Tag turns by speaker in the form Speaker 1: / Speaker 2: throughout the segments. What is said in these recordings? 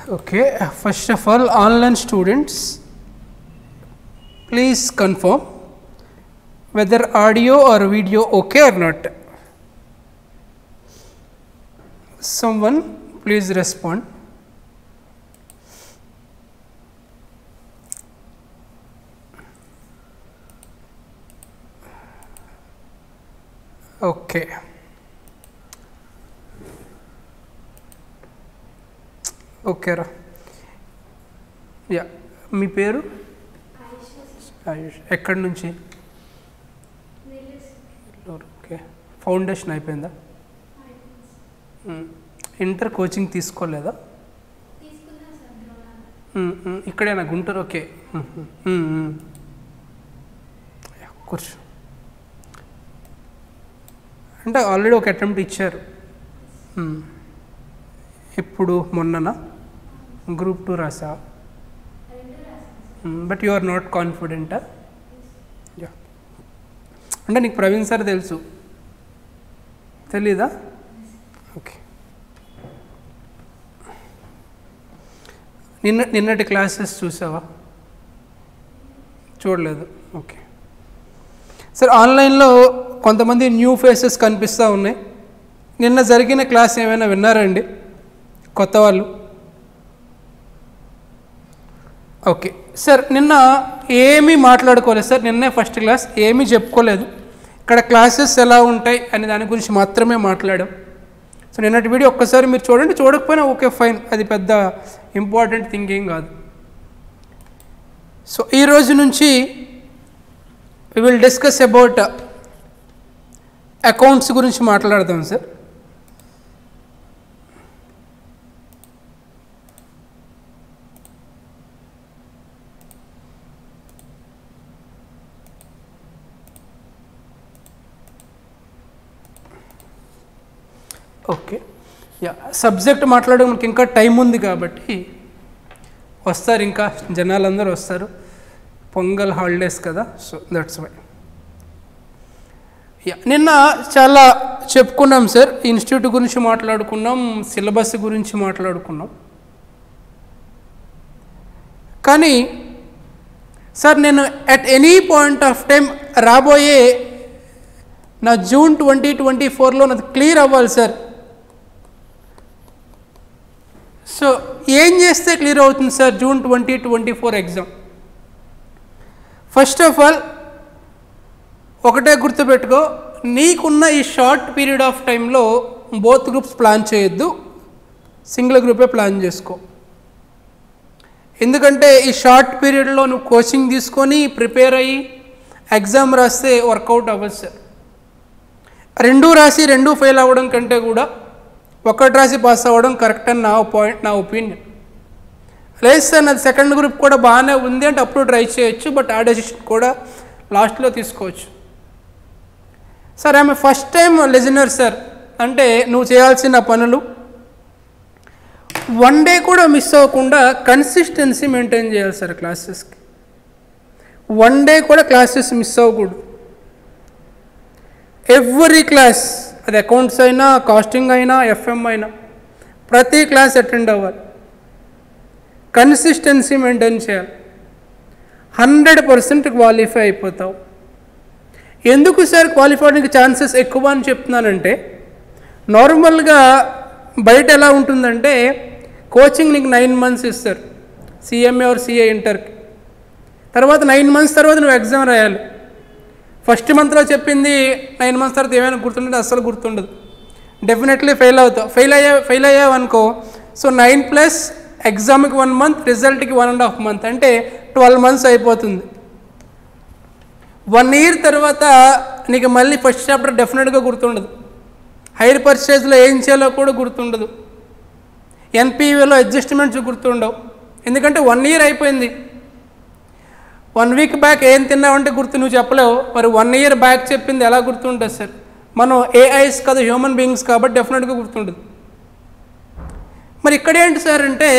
Speaker 1: Okay, first of all, online students, please confirm whether audio or video okay or not. Someone please respond. Okay. Okay రా yeah మీ పేరు ఆయుష్ ఎక్కడి నుంచి okay foundation అయిపోయిందా inter coaching తీసుకోలేదా ఇక్కడేనా Guntur okay కూర్చో అంటే already ఒక attempt ఇచ్చారు ఇప్పుడు మొన్ననా గ్రూప్ 2 రాసా బట్ యు ఆర్ నాట్ కాన్ఫిడెంటా యా అంటే నీకు ప్రవీణ్ సార్ తెలుసు తెలీదా ఓకే నిన్నటి క్లాసెస్ చూసావా చూడలేదు ఓకే సార్ ఆన్లైన్లో కొంతమంది న్యూ ఫేసెస్ కనిపిస్తూ ఉన్నాయి నిన్న జరిగిన క్లాస్ ఏమైనా విన్నారండి కొత్త వాళ్ళు ఓకే సార్ నిన్న ఏమీ మాట్లాడుకోలేదు సార్ నిన్నే ఫస్ట్ క్లాస్ ఏమీ చెప్పుకోలేదు ఇక్కడ క్లాసెస్ ఎలా ఉంటాయి అనే దాని గురించి మాత్రమే మాట్లాడాం సో నిన్నటి వీడియో ఒక్కసారి మీరు చూడండి చూడకపోయినా ఓకే ఫైన్ అది పెద్ద ఇంపార్టెంట్ థింగ్ ఏం కాదు సో ఈరోజు నుంచి we will discuss about accounts గురించి మాట్లాడదాం సార్ ఓకే యా సబ్జెక్ట్ మాట్లాడడం మనకి ఇంకా టైం ఉంది కాబట్టి వస్తారు ఇంకా జనాలందరూ వస్తారు పొంగల్ హాలిడేస్ కదా సో దట్స్ వై యా నిన్న చాలా చెప్పుకున్నాం సార్ ఇన్స్టిట్యూట్ గురించి మాట్లాడుకున్నాం సిలబస్ గురించి మాట్లాడుకున్నాం కానీ సార్ నేను at any point of time రాబోయే నా జూన్ 2024లో నాది క్లియర్ అవ్వాలి సార్ సో ఏం చేస్తే క్లియర్ అవుతుంది sir June 2024 exam first of all ఒకటే గుర్తుపెట్టుకో నీకున్న ఈ షార్ట్ పీరియడ్ ఆఫ్ టైంలో బోత్ గ్రూప్స్ ప్లాన్ చేయొద్దు సింగిల్ గ్రూపే ప్లాన్ చేసుకో ఎందుకంటే ఈ షార్ట్ పీరియడ్లో నువ్వు కోచింగ్ తీసుకొని ప్రిపేర్ అయ్యి ఎగ్జామ్ రాస్తే వర్కౌట్ అవ్వదు సార్ రెండు రాసి రెండు ఫెయిల్ అవ్వడం కంటే కూడా ఒకటి రాసి పాస్ అవ్వడం కరెక్ట్ అని నా ఒపీనియన్ లేదు సార్ నాది సెకండ్ గ్రూప్ కూడా బాగానే ఉంది అంటే అప్పుడు ట్రై చేయొచ్చు బట్ ఆ డెసిషన్ కూడా లాస్ట్లో తీసుకోవచ్చు సార్ ఆమె ఫస్ట్ టైం లిజనర్ సార్ అంటే నువ్వు చేయాల్సిన పనులు వన్ డే కూడా మిస్ అవ్వకుండా కన్సిస్టెన్సీ మెయింటైన్ చేయాలి సార్ క్లాసెస్కి వన్ డే కూడా క్లాసెస్ మిస్ అవ్వకూడదు ఎవ్రీ క్లాస్ అది అకౌంట్స్ అయినా కాస్టింగ్ అయినా ఎఫ్ఎం అయినా ప్రతి క్లాస్ అటెండ్ అవ్వాలి కన్సిస్టెన్సీ మెయింటైన్ చేయాలి 100% క్వాలిఫై అయిపోతావు ఎందుకు సార్ క్వాలిఫై అవడానికి ఛాన్సెస్ ఎక్కువ అని చెప్తున్నానంటే నార్మల్గా బయట ఎలా ఉంటుందంటే కోచింగ్ నీకు 9 months ఇస్తారు సిఎంఏ ఆర్ సిఏ ఇంటర్కి తర్వాత 9 months తర్వాత నువ్వు ఎగ్జామ్ రాయాలి ఫస్ట్ మంత్లో చెప్పింది 9 months తర్వాత ఏమైనా గుర్తుంటే అస్సలు గుర్తుండదు డెఫినెట్లీ ఫెయిల్ అవుతావు ఫెయిల్ అయ్యావనుకో సో 9+ ఎగ్జామ్కి 1 month రిజల్ట్కి 1.5 months అంటే 12 months అయిపోతుంది 1 year తర్వాత నీకు మళ్ళీ ఫస్ట్ చాప్టర్ డెఫినెట్గా గుర్తుండదు హైర్ పర్చేజ్లో ఏం చేయాలో కూడా గుర్తుండదు ఎన్పివిలో అడ్జస్ట్మెంట్స్ గుర్తుండవు ఎందుకంటే 1 year అయిపోయింది 1 week బ్యాక్ ఏం తిన్నావంటే గుర్తు నువ్వు చెప్పలేవు మరి 1 year బ్యాక్ చెప్పింది ఎలా గుర్తుంటుంది సార్ మనం ఏఐస్ కాదు హ్యూమన్ బీయింగ్స్ కాబట్టి డెఫినెట్గా గుర్తుండదు మరి ఇక్కడేంటి సార్ అంటే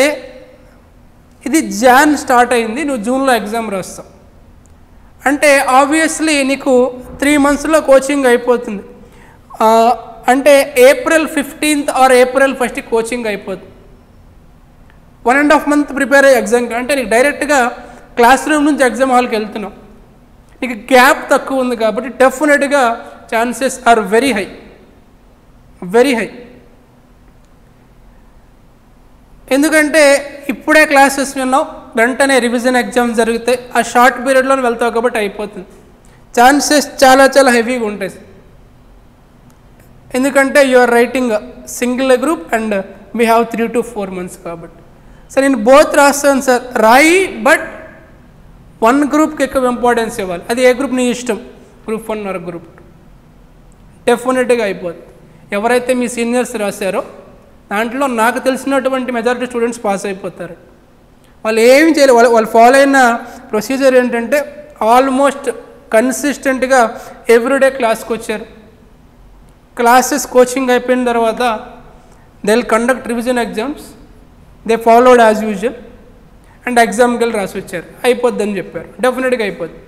Speaker 1: ఇది జాన్ స్టార్ట్ అయింది నువ్వు జూన్లో ఎగ్జామ్ రాస్తావు అంటే ఆబ్వియస్లీ నీకు 3 monthsలో కోచింగ్ అయిపోతుంది అంటే April 15th are April 1st coaching అయిపోతుంది 1.5 month ప్రిపేర్ అయ్యే ఎగ్జామ్కి, అంటే నీకు డైరెక్ట్గా క్లాస్ రూమ్ నుంచి ఎగ్జామ్ హాల్కి వెళ్తున్నావు, నీకు గ్యాప్ తక్కువ ఉంది కాబట్టి డెఫినెట్గా chances are very high, very high. ఎందుకంటే ఇప్పుడే క్లాసెస్ విన్నావు, వెంటనే రివిజన్ ఎగ్జామ్స్ జరుగుతాయి, ఆ షార్ట్ పీరియడ్లో వెళ్తావు కాబట్టి అయిపోతుంది. ఛాన్సెస్ చాలా చాలా హెవీగా ఉంటాయి. ఎందుకంటే you are writing single group and we have 3 to 4 months కాబట్టి. సార్ నేను బోత్ రాస్తాను సార్, రాయి, బట్ 1 గ్రూప్కి ఎక్కువ ఇంపార్టెన్స్ ఇవ్వాలి. అది ఏ గ్రూప్ నీ ఇష్టం, గ్రూప్ 1 or గ్రూప్ 2, డెఫినెట్గా అయిపోతుంది. ఎవరైతే మీ సీనియర్స్ రాశారో దాంట్లో నాకు తెలిసినటువంటి మెజారిటీ స్టూడెంట్స్ పాస్ అయిపోతారు. వాళ్ళు ఏమి చేయలేదు, వాళ్ళు ఫాలో అయిన ప్రొసీజర్ ఏంటంటే ఆల్మోస్ట్ కన్సిస్టెంట్గా ఎవ్రీడే క్లాస్కి వచ్చారు. క్లాసెస్ కోచింగ్ అయిపోయిన తర్వాత they will conduct revision exams, they followed as usual and ఎగ్జామ్కి వెళ్ళి రాసి వచ్చారు, అయిపోద్ది అని చెప్పారు. డెఫినెట్గా అయిపోద్ది.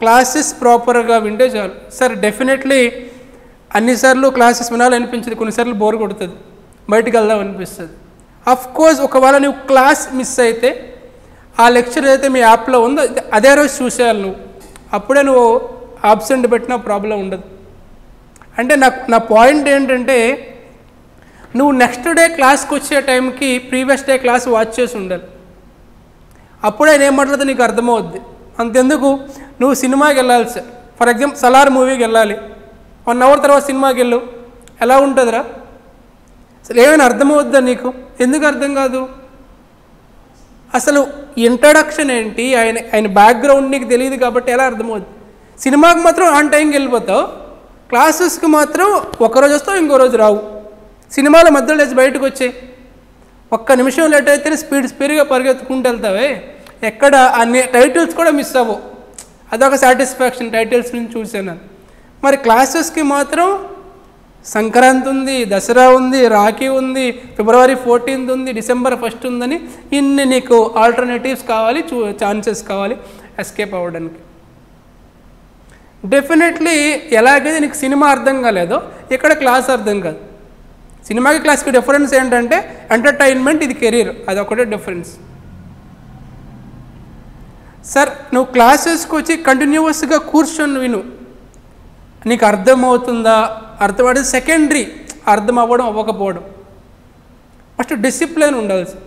Speaker 1: క్లాసెస్ ప్రాపర్గా వింటే చాలు. సార్ డెఫినెట్లీ అన్నిసార్లు క్లాసెస్ వినాలనిపించింది, కొన్నిసార్లు బోర్ కొడుతుంది, బయటికి వెళ్దాం అనిపిస్తుంది. అఫ్కోర్స్ ఒకవేళ నువ్వు క్లాస్ మిస్ అయితే ఆ లెక్చర్ అయితే మీ యాప్లో ఉందో అదే రోజు చూసేయాలి నువ్వు, అప్పుడే నువ్వు ఆబ్సెంట్ పెట్టినా ప్రాబ్లం ఉండదు. అంటే నా పాయింట్ ఏంటంటే నువ్వు నెక్స్ట్ డే క్లాస్కి వచ్చే టైంకి ప్రీవియస్ డే క్లాస్ వాచ్ చేసి ఉండాలి, అప్పుడే నేను మాట్లాడితే నీకు అర్థమవుద్ది. అంతెందుకు, నువ్వు సినిమాకి వెళ్ళాలి సార్, ఫర్ ఎగ్జాంపుల్ సలార్ మూవీకి వెళ్ళాలి, 1 hour తర్వాత సినిమాకి వెళ్ళు, ఎలా ఉంటుందిరా? అసలు ఏమైనా అర్థమవుద్దా నీకు? ఎందుకు అర్థం కాదు? అసలు ఇంట్రడక్షన్ ఏంటి, ఆయన బ్యాక్గ్రౌండ్ నీకు తెలియదు కాబట్టి ఎలా అర్థమవుద్ది? సినిమాకి మాత్రం ఆన్ టైంకి వెళ్ళిపోతావు, క్లాసెస్కి మాత్రం ఒకరోజు వస్తావు, ఇంకో రోజు రావు. సినిమాల మధ్యలో లేచి బయటకు వచ్చే 1 నిమిషం లేట్ అయితేనే స్పీడ్గా పరిగెత్తుకుంటూ వెళ్తావే, ఎక్కడ అన్ని టైటిల్స్ కూడా మిస్ అవ్వవు. అదొక సాటిస్ఫాక్షన్, టైటిల్స్ నుంచి చూసాను. మరి క్లాసెస్కి మాత్రం సంక్రాంతి ఉంది, దసరా ఉంది, రాఖీ ఉంది, February 14th ఉంది, December 1st ఉందని ఇన్ని నీకు ఆల్టర్నేటివ్స్ కావాలి, ఛాన్సెస్ కావాలి ఎస్కేప్ అవ్వడానికి. డెఫినెట్లీ ఎలాగైతే నీకు సినిమా అర్థం కాలేదో ఇక్కడ క్లాస్ అర్థం కాదు. సినిమాకి క్లాస్కి డిఫరెన్స్ ఏంటంటే ఎంటర్టైన్మెంట్, ఇది కెరీర్, అదొకటే డిఫరెన్స్. సార్ నువ్వు క్లాసెస్కి వచ్చి కంటిన్యూస్గా కూర్చొని విను, నీకు అర్థమవుతుందా, అర్థమవుతుంది సెకండరీ, అర్థం అవ్వడం అవ్వకపోవడం. ఫస్ట్ డిసిప్లిన్ ఉండాలి సార్,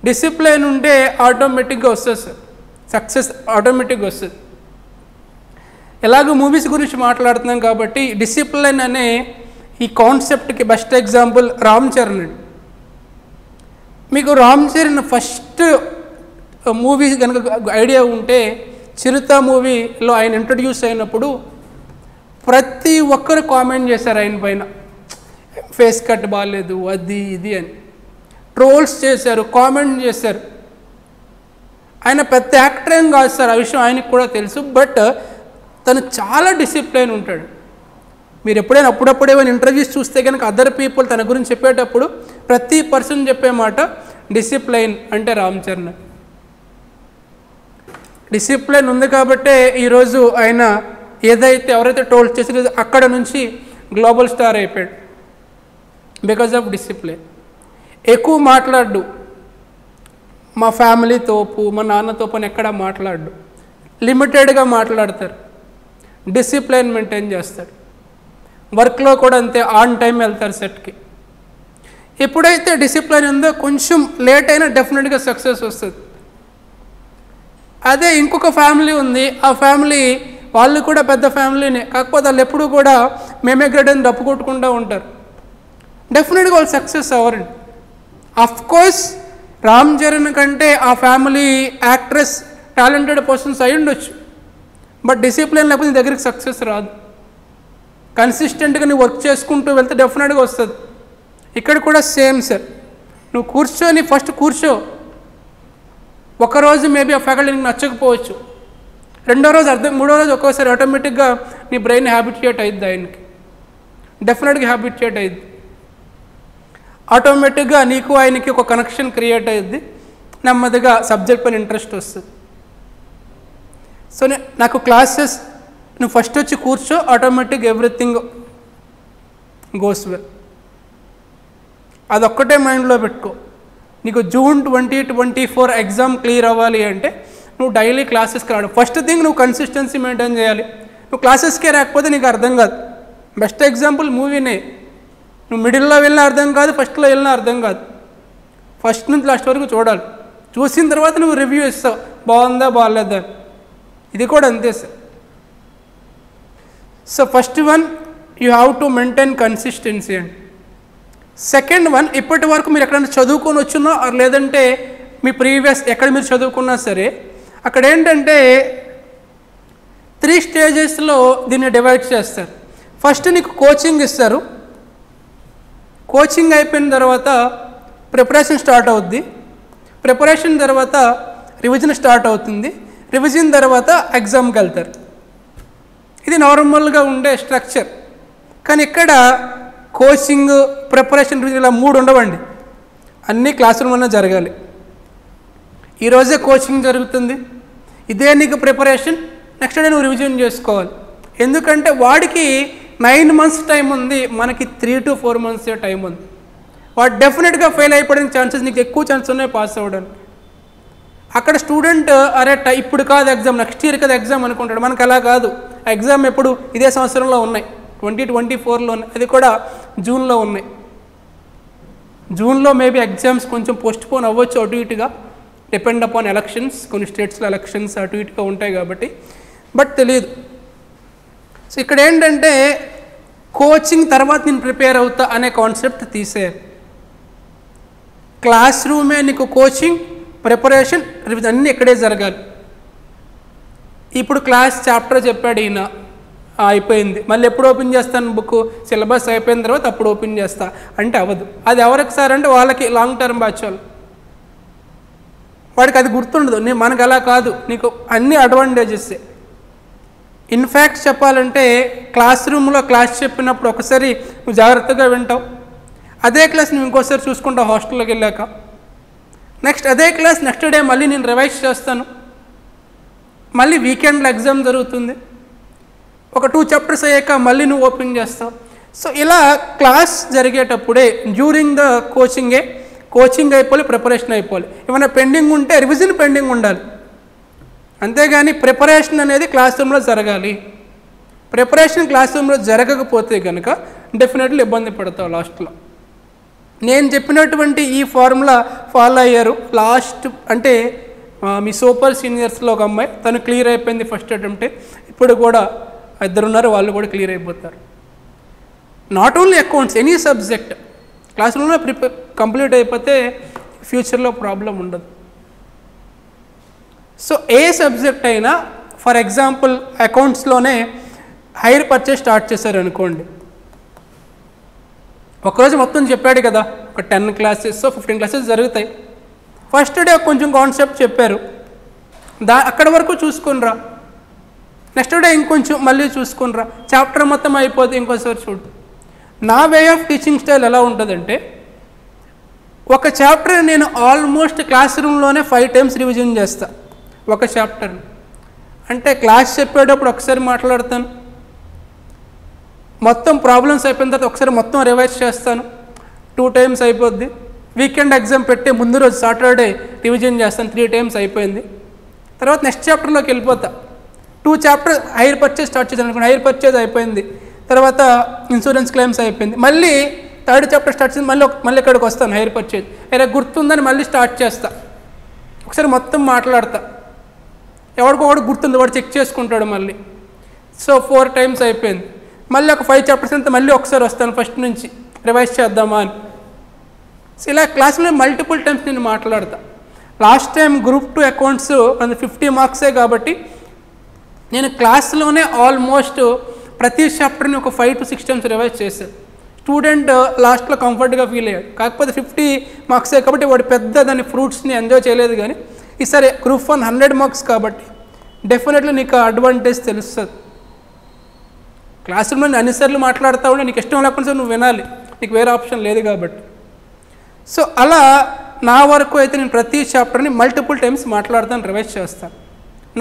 Speaker 1: డిసిప్లిన్ ఉంటే ఆటోమేటిక్గా వస్తుంది సార్, సక్సెస్ ఆటోమేటిక్గా వస్తుంది. ఎలాగో మూవీస్ గురించి మాట్లాడుతున్నాం కాబట్టి డిసిప్లిన్ అనే ఈ కాన్సెప్ట్కి బెస్ట్ ఎగ్జాంపుల్ రామ్ చరణ్ అండి. మీకు రామ్ చరణ్ ఫస్ట్ మూవీ కనుక ఐడియా ఉంటే చిరుత మూవీలో ఆయన ఇంట్రడ్యూస్ అయినప్పుడు ప్రతి ఒక్కరు కామెంట్ చేశారు ఆయన పైన, ఫేస్ కట్ బాగాలేదు, అది ఇది అని ట్రోల్స్ చేశారు, కామెంట్ చేశారు. ఆయన పెద్ద యాక్టర్ ఏం కాదు సార్, ఆ విషయం ఆయనకు కూడా తెలుసు, బట్ తను చాలా డిసిప్లైన్ ఉంటాడు. మీరు ఎప్పుడైనా అప్పుడప్పుడు ఏమైనా ఇంటర్వ్యూస్ చూస్తే కనుక అదర్ పీపుల్ తన గురించి చెప్పేటప్పుడు ప్రతి పర్సన్ చెప్పే మాట డిసిప్లైన్ అంటే రామ్ చరణ్. డిసిప్లైన్ ఉంది కాబట్టే ఈరోజు ఆయన ఏదైతే ఎవరైతే ట్రోల్ చేసి అక్కడ నుంచి గ్లోబల్ స్టార్ అయిపోయాడు, బికాజ్ ఆఫ్ డిసిప్లైన్. ఎక్కువ మాట్లాడు, మా ఫ్యామిలీ తోపు, మా నాన్న తోపు అని ఎక్కడ మాట్లాడు, లిమిటెడ్గా మాట్లాడతారు, డిసిప్లైన్ మెయింటైన్ చేస్తారు. వర్క్లో కూడా అంతే, ఆన్ టైం వెళ్తారు సెట్కి. ఎప్పుడైతే డిసిప్లైన్ ఉందో కొంచెం లేట్ అయినా డెఫినెట్గా సక్సెస్ వస్తుంది. అదే ఇంకొక ఫ్యామిలీ ఉంది, ఆ ఫ్యామిలీ వాళ్ళు కూడా పెద్ద ఫ్యామిలీనే, కాకపోతే వాళ్ళు ఎప్పుడు కూడా మేమే గ్రేట్ అని డప్పు కొట్టుకుంటూ ఉంటారు, డెఫినెట్గా వాళ్ళు సక్సెస్ అవ్వరండి. అఫ్కోర్స్ రామ్ చరణ్ కంటే ఆ ఫ్యామిలీ యాక్ట్రెస్ టాలెంటెడ్ పర్సన్స్ అయి ఉండొచ్చు, బట్ డిసిప్లిన్ లేకపోతే నీ దగ్గరికి సక్సెస్ రాదు. కన్సిస్టెంట్గా నువ్వు వర్క్ చేసుకుంటూ వెళ్తే డెఫినెట్గా వస్తుంది. ఇక్కడ కూడా సేమ్ సార్, నువ్వు కూర్చొని ఫస్ట్ కూర్చో. ఒకరోజు మేబీ ఆ ఫ్యాకల్టీ నీకు నచ్చకపోవచ్చు, రెండో రోజు మూడో రోజు ఒక్కోసారి ఆటోమేటిక్గా నీ బ్రెయిన్ హ్యాబిట్యుయేట్ అయ్యిద్ది, ఆయనకి డెఫినెట్గా హ్యాబిట్యుయేట్ అయ్యిద్ది. ఆటోమేటిక్గా నీకు ఆయనకి ఒక కనెక్షన్ క్రియేట్ అయ్యిద్ది, నెమ్మదిగా సబ్జెక్ట్ పైన ఇంట్రెస్ట్ వస్తుంది. సో నాకు క్లాసెస్ నువ్వు ఫస్ట్ వచ్చి కూర్చో, ఆటోమేటిక్ ఎవ్రీథింగ్ గోస్ వెల్. అదొక్కటే మైండ్లో పెట్టుకో. నీకు జూన్ 2024 ఎగ్జామ్ క్లియర్ అవ్వాలి అంటే నువ్వు డైలీ క్లాసెస్కి రావడం. ఫస్ట్ థింగ్ నువ్వు కన్సిస్టెన్సీ మెయింటైన్ చేయాలి. నువ్వు క్లాసెస్కే రాకపోతే నీకు అర్థం కాదు. బెస్ట్ ఎగ్జాంపుల్ మూవీనే. నువ్వు మిడిల్లో వెళ్ళినా అర్థం కాదు, ఫస్ట్లో వెళ్ళినా అర్థం కాదు. ఫస్ట్ నుంచి లాస్ట్ వరకు చూడాలి. చూసిన తర్వాత నువ్వు రివ్యూ ఇస్తావు, బాగుందా బాగాలేదా. ఇది కూడా అంతే sir. So first one you have to maintain consistency అండి. సెకండ్ వన్, ఇప్పటి వరకు మీరు ఎక్కడైనా చదువుకొని వచ్చినా లేదంటే మీ ప్రీవియస్ ఎక్కడ మీరు చదువుకున్నా సరే, అక్కడ ఏంటంటే 3 స్టేజెస్లో దీన్ని డివైడ్ చేస్తారు. ఫస్ట్ నీకు కోచింగ్ ఇస్తారు. కోచింగ్ అయిపోయిన తర్వాత ప్రిపరేషన్ స్టార్ట్ అవుద్ది. ప్రిపరేషన్ తర్వాత రివిజన్ స్టార్ట్ అవుతుంది. రివిజన్ తర్వాత ఎగ్జామ్కి వెళ్తారు. ఇది నార్మల్గా ఉండే స్ట్రక్చర్. కానీ ఇక్కడ కోచింగ్, ప్రిపరేషన్, రివిజన్ ఇలా 3 ఉండవండి. అన్నీ క్లాస్ రూమ్లోనే జరగాలి. ఈరోజే కోచింగ్ జరుగుతుంది, ఇదే నీకు ప్రిపరేషన్, నెక్స్ట్ డే నువ్వు రివిజన్ చేసుకోవాలి. ఎందుకంటే వాడికి 9 మంత్స్ టైం ఉంది, మనకి 3 to 4 months టైం ఉంది. వాడు డెఫినెట్గా ఫెయిల్ అయిపోవడానికి ఛాన్సెస్, నీకు ఎక్కువ ఛాన్స్ ఉన్నాయి పాస్ అవ్వడానికి. అక్కడ స్టూడెంట్ అరే ఇప్పుడు కాదు ఎగ్జామ్, నెక్స్ట్ ఇయర్ కదా ఎగ్జామ్ అనుకుంటాడు. మనకు అలా కాదు. ఎగ్జామ్ ఎప్పుడు ఇదే సంవత్సరంలో ఉన్నాయి, 2024లో ఉన్నాయి, అది కూడా జూన్లో ఉన్నాయి. జూన్లో మేబీ ఎగ్జామ్స్ కొంచెం పోస్ట్పోన్ అవ్వచ్చు అటు ఇటుగా, డిపెండ్ అపాన్ ఎలక్షన్స్. కొన్ని స్టేట్స్లో ఎలక్షన్స్ అటు ఇటుగా ఉంటాయి కాబట్టి, బట్ తెలియదు. సో ఇక్కడ ఏంటంటే కోచింగ్ తర్వాత నేను ప్రిపేర్ అవుతా అనే కాన్సెప్ట్ తీసేయాలి. క్లాస్ రూమే నీకు కోచింగ్, ప్రిపరేషన్, రివిజన్ అన్నీ ఇక్కడే జరగాలి. ఇప్పుడు క్లాస్ చాప్టర్ చెప్పాడు ఈయన, అయిపోయింది, మళ్ళీ ఎప్పుడు ఓపెన్ చేస్తాను బుక్, సిలబస్ అయిపోయిన తర్వాత అప్పుడు ఓపెన్ చేస్తా అంటే అవ్వదు. అది ఎవరికి సార్ అంటే వాళ్ళకి లాంగ్ టర్మ్ బ్యాచ్ వాళ్ళు, వాడికి అది గుర్తుండదు. మనకు అలా కాదు, నీకు అన్ని అడ్వాంటేజెస్. ఇన్ఫ్యాక్ట్ చెప్పాలంటే క్లాస్ రూమ్లో క్లాస్ చెప్పినప్పుడు ఒకసారి నువ్వు జాగ్రత్తగా వింటావు, అదే క్లాస్ నువ్వు ఇంకోసారి చూసుకుంటావు హాస్టల్లోకి వెళ్ళాక. నెక్స్ట్ అదే క్లాస్ నెక్స్ట్ డే మళ్ళీ నేను రివైజ్ చేస్తాను. మళ్ళీ వీకెండ్లో ఎగ్జామ్ జరుగుతుంది, ఒక 2 చాప్టర్స్ అయ్యాక మళ్ళీ నువ్వు ఓపెన్ చేస్తావు. సో ఇలా క్లాస్ జరిగేటప్పుడే డ్యూరింగ్ ద కోచింగ్ అయిపోవాలి, ప్రిపరేషన్ అయిపోవాలి. ఏమైనా పెండింగ్ ఉంటే రివిజన్ పెండింగ్ ఉండాలి, అంతేగాని ప్రిపరేషన్ అనేది క్లాస్ రూమ్లో జరగాలి. ప్రిపరేషన్ క్లాస్ రూమ్లో జరగకపోతే కనుక డెఫినెట్లీ ఇబ్బంది పడతావు లాస్ట్లో. నేను చెప్పినటువంటి ఈ ఫార్ములా ఫాలో అయ్యారు లాస్ట్, అంటే మీ సూపర్ సీనియర్స్లో ఒక అమ్మాయి, తను క్లియర్ అయిపోయింది ఫస్ట్ అటెంప్టే. ఇప్పుడు కూడా 2 ఉన్నారు, వాళ్ళు కూడా క్లియర్ అయిపోతారు. Not only accounts, any subject class రూమ్లో కంప్లీట్ అయిపోతే ఫ్యూచర్లో ప్రాబ్లం ఉండదు. సో ఏ సబ్జెక్ట్ అయినా, ఫర్ ఎగ్జాంపుల్ అకౌంట్స్లోనే హైర్ పర్చేస్ స్టార్ట్ చేశారు అనుకోండి, ఒకరోజు మొత్తం చెప్పాడు కదా, ఒక 10 classes 15 classes జరుగుతాయి. ఫస్ట్ డే కొంచెం కాన్సెప్ట్ చెప్పారు, అక్కడ వరకు చూసుకునిరా. నెక్స్ట్ డే ఇంకొంచెం మళ్ళీ చూసుకునిరా, చాప్టర్ మొత్తం అయిపోతే ఇంకోసారి చూడు. నా వే ఆఫ్ టీచింగ్ స్టైల్ ఎలా ఉంటుందంటే, ఒక చాప్టర్ నేను ఆల్మోస్ట్ క్లాస్ రూమ్లోనే 5 times రివిజన్ చేస్తా. ఒక చాప్టర్ అంటే క్లాస్ చెప్పేటప్పుడు ఒకసారి మాట్లాడతాను, మొత్తం ప్రాబ్లమ్స్ అయిపోయిన తర్వాత ఒకసారి మొత్తం రివైజ్ చేస్తాను, 2 times అయిపోద్ది. వీకెండ్ ఎగ్జామ్ పెట్టే ముందు రోజు సాటర్డే రివిజన్ చేస్తాను, 3 times అయిపోయింది. తర్వాత నెక్స్ట్ చాప్టర్లోకి వెళ్ళిపోతా. 2 chapters హైర్ పర్చేజ్ స్టార్ట్ చేశాను అనుకోండి, హైర్ పర్చేజ్ అయిపోయింది, తర్వాత ఇన్సూరెన్స్ క్లెయిమ్స్ అయిపోయింది, మళ్ళీ 3rd chapter స్టార్ట్ చేసి మళ్ళీ ఇక్కడికి వస్తాను, హైర్ పర్చేజ్. ఇలా గుర్తుందని మళ్ళీ స్టార్ట్ చేస్తా, ఒకసారి మొత్తం మాట్లాడతా. ఎవరికొకటి గుర్తుంది, వాడు చెక్ చేసుకుంటాడు మళ్ళీ. సో 4 times అయిపోయింది, మళ్ళీ ఒక 5 chapters అంతా మళ్ళీ ఒకసారి వస్తాను ఫస్ట్ నుంచి, రివైజ్ చేద్దామా అని. సో ఇలా క్లాస్లో మల్టిపుల్ టైమ్స్ నేను మాట్లాడతా. Last time Group 2 accounts 50 marks కాబట్టి నేను క్లాస్లోనే ఆల్మోస్ట్ ప్రతి చాప్టర్ని ఒక 5 to 6 times రివైజ్ చేశాను. స్టూడెంట్ లాస్ట్లో కంఫర్ట్గా ఫీల్ అయ్యాడు. కాకపోతే 50 marks కాబట్టి వాడు పెద్ద దాని ఫ్రూట్స్ని ఎంజాయ్ చేయలేదు. కానీ ఈసారి Group 1 100 marks కాబట్టి డెఫినెట్లీ నీకు అడ్వాంటేజ్ తెలుస్తుంది. క్లాస్ రూమ్లో నేను అన్నిసార్లు మాట్లాడుతూ ఉంటే నీకు ఇష్టం లేకుండా నువ్వు వినాలి, నీకు వేరే ఆప్షన్ లేదు కాబట్టి. సో అలా నా వరకు అయితే నేను ప్రతి చాప్టర్ని మల్టిపుల్ టైమ్స్ మాట్లాడతాను, రివైజ్ చేస్తాను.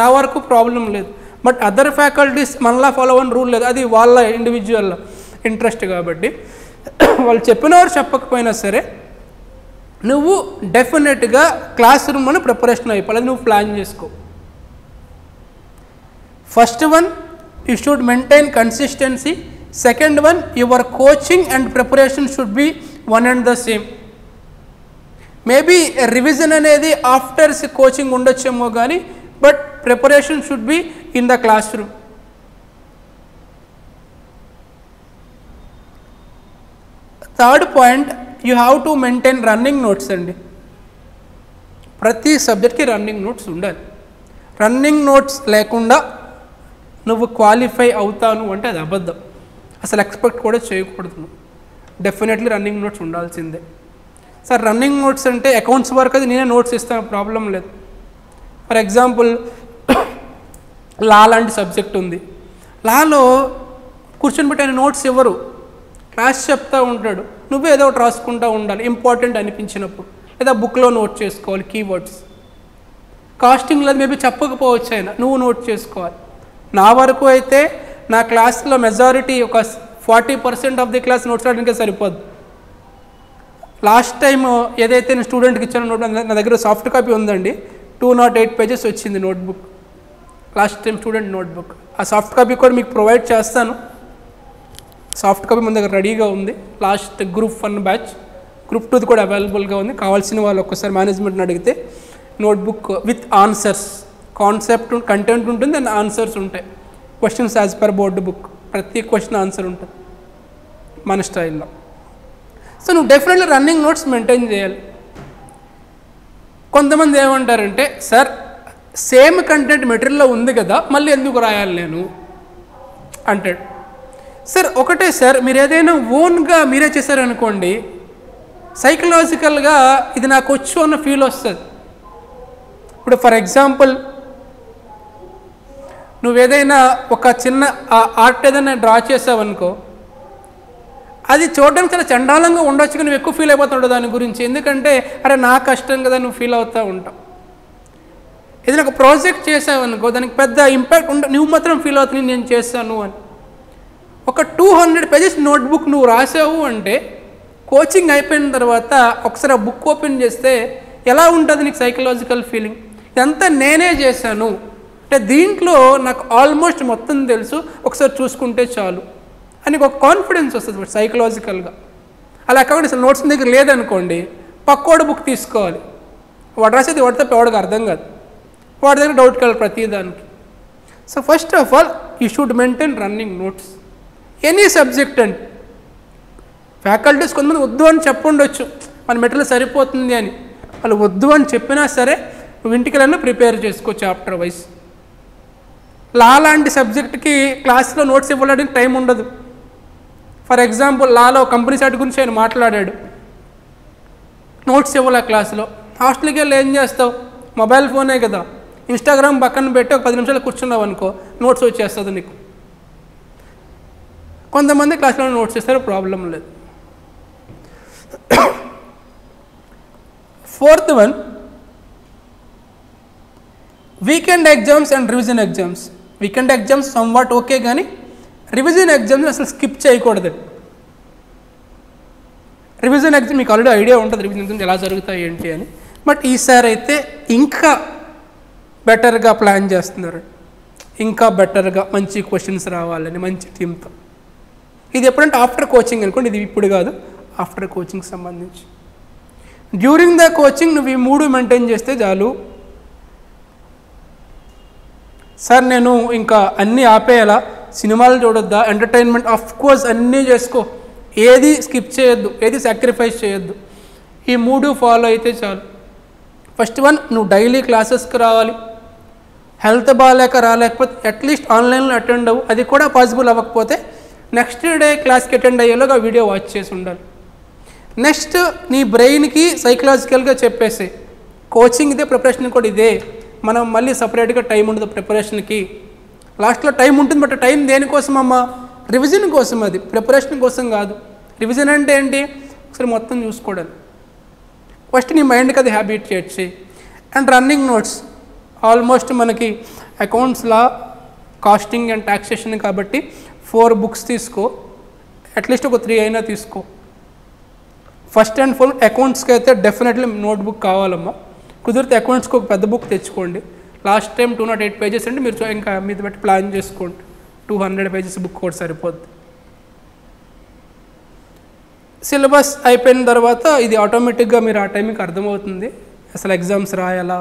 Speaker 1: నా వరకు ప్రాబ్లం లేదు. బట్ అదర్ ఫ్యాకల్టీస్ మనలా ఫాలో అవ్వని రూల్ లేదు, అది వాళ్ళ ఇండివిజువల్ ఇంట్రెస్ట్ కాబట్టి వాళ్ళు చెప్పినవారు చెప్పకపోయినా సరే నువ్వు డెఫినెట్గా క్లాస్ రూమ్లోనే ప్రిపరేషన్ అయిపోవాలి, అది నువ్వు ప్లాన్ చేసుకో. First one, you should maintain consistency. Second one, your coaching and preparation should be one and the same. Maybe revision అనేది ఆఫ్టర్ కోచింగ్ ఉండొచ్చేమో కానీ, but preparation should be in the class room. Third point, you have to maintain running notes అండి. ప్రతి సబ్జెక్ట్కి running notes ఉండాలి. Running notes లేకుండా నువ్వు qualify అవుతాను అంటే అది అబద్ధం, అసలు ఎక్స్పెక్ట్ కూడా చేయకూడదు. డెఫినెట్లీ రన్నింగ్ నోట్స్ ఉండాల్సిందే. సార్ రన్నింగ్ నోట్స్ అంటే అకౌంట్స్ వరకు అది నేనే నోట్స్ ఇస్తాను, ప్రాబ్లం లేదు. ఫర్ ఎగ్జాంపుల్ లా లాంటి సబ్జెక్ట్ ఉంది, లాలో కూర్చొని పెట్టి ఆయన నోట్స్ ఇవ్వరు, క్లాస్ చెప్తూ ఉంటాడు, నువ్వే ఏదో ఒకటి రాసుకుంటూ ఉండాలి ఇంపార్టెంట్ అనిపించినప్పుడు, లేదా బుక్లో నోట్ చేసుకోవాలి కీవర్డ్స్. కాస్టింగ్లో మేబీ చెప్పకపోవచ్చు ఆయన, నువ్వు నోట్ చేసుకోవాలి. నా వరకు అయితే నా క్లాస్లో మెజారిటీ ఒక 40% ఆఫ్ ది క్లాస్ నోట్స్ రావడానికే సరిపోదు. లాస్ట్ టైం ఏదైతే నేను స్టూడెంట్కి ఇచ్చానో నోట్, నా దగ్గర సాఫ్ట్ కాపీ ఉందండి, 208 పేజెస్ వచ్చింది notebook, last time student notebook. ఆ సాఫ్ట్ కాపీ కూడా మీకు ప్రొవైడ్ చేస్తాను. సాఫ్ట్ కాపీ మన దగ్గర రెడీగా ఉంది. లాస్ట్ గ్రూప్ 1 బ్యాచ్, గ్రూప్ 2 కూడా అవైలబుల్గా ఉంది. కావాల్సిన వాళ్ళు ఒక్కసారి మేనేజ్మెంట్ని అడిగితే notebook with answers, concept content ఉంటుంది అండ్ ఆన్సర్స్ ఉంటాయి. Questions as per board book, ప్రతి క్వశ్చన్ ఆన్సర్ ఉంటుంది మన స్టైల్లో. సో నువ్వు డెఫినెట్లీ రన్నింగ్ నోట్స్ మెయింటైన్ చేయాలి. కొంతమంది ఏమంటారంటే, సార్ సేమ్ కంటెంట్ మెటీరియల్లో ఉంది కదా మళ్ళీ ఎందుకు రాయాలి నేను అంటాడు. సార్ ఒకటే సార్, మీరు ఏదైనా ఓన్గా మీరే చేశారనుకోండి, సైకలాజికల్గా ఇది నాకు వచ్చు అన్న ఫీల్ వస్తుంది. ఇప్పుడు ఫర్ ఎగ్జాంపుల్ నువ్వేదైనా ఒక చిన్న ఆర్ట్ ఏదైనా డ్రా చేసావనుకో, అది చూడడానికి చాలా చండాలంగా ఉండొచ్చు, కానీ నువ్వు ఎక్కువ ఫీల్ అయిపోతావు దాని గురించి. ఎందుకంటే అరే నా కష్టం కదా నువ్వు ఫీల్ అవుతూ ఉంటావు. ఏదైనా ఒక ప్రాజెక్ట్ చేసావనుకో, దానికి పెద్ద ఇంపాక్ట్ నువ్వు మాత్రం ఫీల్ అవుతుంది నేను చేస్తాను అని. ఒక 200 పేజెస్ నోట్బుక్ నువ్వు రాసావు అంటే, కోచింగ్ అయిపోయిన తర్వాత ఒకసారి ఆ బుక్ ఓపెన్ చేస్తే ఎలా ఉంటుంది నీకు సైకలాజికల్ ఫీలింగ్? ఇదంతా నేనే చేశాను అంటే దీంట్లో నాకు ఆల్మోస్ట్ మొత్తం తెలుసు, ఒకసారి చూసుకుంటే చాలు అని ఒక కాన్ఫిడెన్స్ వస్తుంది సైకలాజికల్గా. అలా కాకుండా అసలు నోట్స్ దగ్గర లేదనుకోండి, పక్కోడు బుక్ తీసుకోవాలి, వాడు రాసేది వాడితో వాడికి అర్థం కాదు, వాడి దగ్గర డౌట్ కలగాలి ప్రతిదానికి. So first of all you should maintain running notes any subject అండి. ఫ్యాకల్టీస్ కొంతమంది వద్దు అని చెప్పుండొచ్చు, మన మెటీరియల్ సరిపోతుంది అని. వాళ్ళు వద్దు అని చెప్పినా సరే నువ్వు ఇంటికి వెళ్ళినా ప్రిపేర్ చేసుకో చాప్టర్ వైజ్. లా లాంటి సబ్జెక్ట్కి క్లాస్లో నోట్స్ ఇవ్వడానికి టైం ఉండదు. For example Lalo company site గురించి ఆయన మాట్లాడాడు, నోట్స్ ఇవ్వాలి క్లాస్లో. హాస్టల్కి వెళ్ళి ఏం చేస్తావు, మొబైల్ ఫోనే కదా, ఇన్స్టాగ్రామ్ పక్కన పెట్టి ఒక 10 నిమిషాలు కూర్చున్నావు అనుకో, నోట్స్ వచ్చేస్తుంది నీకు. కొంతమంది క్లాస్లో నోట్స్ ఇస్తారు, ప్రాబ్లం లేదు. Fourth one, weekend exams and revision exams. Weekend exams somewhat okay, కానీ రివిజన్ ఎగ్జామ్స్ అసలు స్కిప్ చేయకూడదు. రివిజన్ ఎగ్జామ్ మీకు ఆల్రెడీ ఐడియా ఉంటుంది రివిజన్ ఎగ్జామ్స్ ఎలా జరుగుతాయి ఏంటి అని, బట్ ఈసారి అయితే ఇంకా బెటర్గా ప్లాన్ చేస్తున్నారు, ఇంకా బెటర్గా మంచి క్వశ్చన్స్ రావాలని మంచి టీమ్తో. ఇది ఎప్పుడంటే ఆఫ్టర్ కోచింగ్ అనుకోండి, ఇది ఇప్పుడు కాదు, ఆఫ్టర్ కోచింగ్ సంబంధించి. డ్యూరింగ్ ద కోచింగ్ నువ్వు ఈ 3 మెయింటైన్ చేస్తే చాలు. సార్ నేను ఇంకా అన్నీ ఆపేయాలా, సినిమాలు చూడొద్దా, ఎంటర్టైన్మెంట్ ఆఫ్ కోర్స్ అన్నీ చేసుకో, ఏది స్కిప్ చేయొద్దు, ఏది సాక్రిఫైస్ చేయొద్దు. ఈ 3 ఫాలో అయితే చాలు. ఫస్ట్ వన్, నువ్వు డైలీ క్లాసెస్కి రావాలి. హెల్త్ బాగాలేక రాలేకపోతే అట్లీస్ట్ ఆన్లైన్లో అటెండ్ అవ్వు. అది కూడా పాసిబుల్ అవ్వకపోతే నెక్స్ట్ డే క్లాస్కి అటెండ్ అయ్యేలాగా వీడియో వాచ్ చేసి ఉండాలి. నెక్స్ట్ నీ బ్రెయిన్కి సైకలాజికల్గా చెప్పేసి కోచింగ్ ఇదే, ప్రిపరేషన్ కూడా ఇదే, మనం మళ్ళీ సపరేట్గా టైం ఉండదు ప్రిపరేషన్కి. లాస్ట్లో టైం ఉంటుంది, బట్ టైం దేనికోసం అమ్మా, రివిజన్ కోసం, అది ప్రిపరేషన్ కోసం కాదు. రివిజన్ అంటే ఏంటి, ఒకసారి మొత్తం చూసుకోవడం. ఫస్ట్ నీ మైండ్కి అది హ్యాబిట్ చేసి. అండ్ రన్నింగ్ నోట్స్ ఆల్మోస్ట్ మనకి accounts law, costing and taxation కాబట్టి 4 బుక్స్ తీసుకో, అట్లీస్ట్ ఒక 3 అయినా తీసుకో. ఫస్ట్ అండ్ ఫుల్ అకౌంట్స్కి అయితే డెఫినెట్లీ నోట్బుక్ కావాలమ్మా. కుదిరితే అకౌంట్స్కి ఒక పెద్ద బుక్ తెచ్చుకోండి. లాస్ట్ టైం 208 పేజెస్ అంటే మీరు ఇంకా మీద బట్టి ప్లాన్ చేసుకోండి. 200 పేజెస్ బుక్ కూడా సరిపోద్ది. సిలబస్ అయిపోయిన తర్వాత ఇది ఆటోమేటిక్గా మీరు ఆ టైంకి అర్థమవుతుంది అసలు ఎగ్జామ్స్ రాయాలా.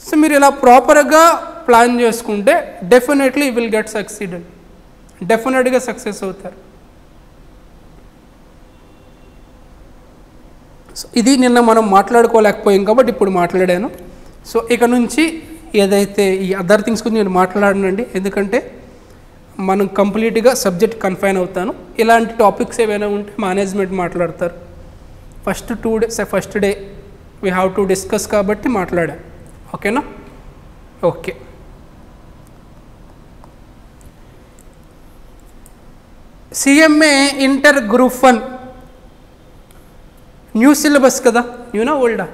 Speaker 1: సో మీరు ఇలా ప్రాపర్గా ప్లాన్ చేసుకుంటే డెఫినెట్లీ విల్ గెట్ సక్సీడెడ్, డెఫినెట్గా సక్సెస్ అవుతారు. సో ఇది నిన్న మనం మాట్లాడుకోలేకపోయాం కాబట్టి ఇప్పుడు మాట్లాడాను. సో ఇక నుంచి ఏదైతే ఈ అదర్ థింగ్స్ గురించి నేను మాట్లాడనండి, ఎందుకంటే మనం కంప్లీట్గా సబ్జెక్ట్ కన్ఫైన్ అవుతాను. ఇలాంటి టాపిక్స్ ఏవైనా ఉంటే మేనేజ్మెంట్ మాట్లాడతారు. First day we have to discuss కాబట్టి మాట్లాడా. ఓకేనా? Okay. CMA inter group 1 new syllabus కదా, న్యూనా ఓల్డా?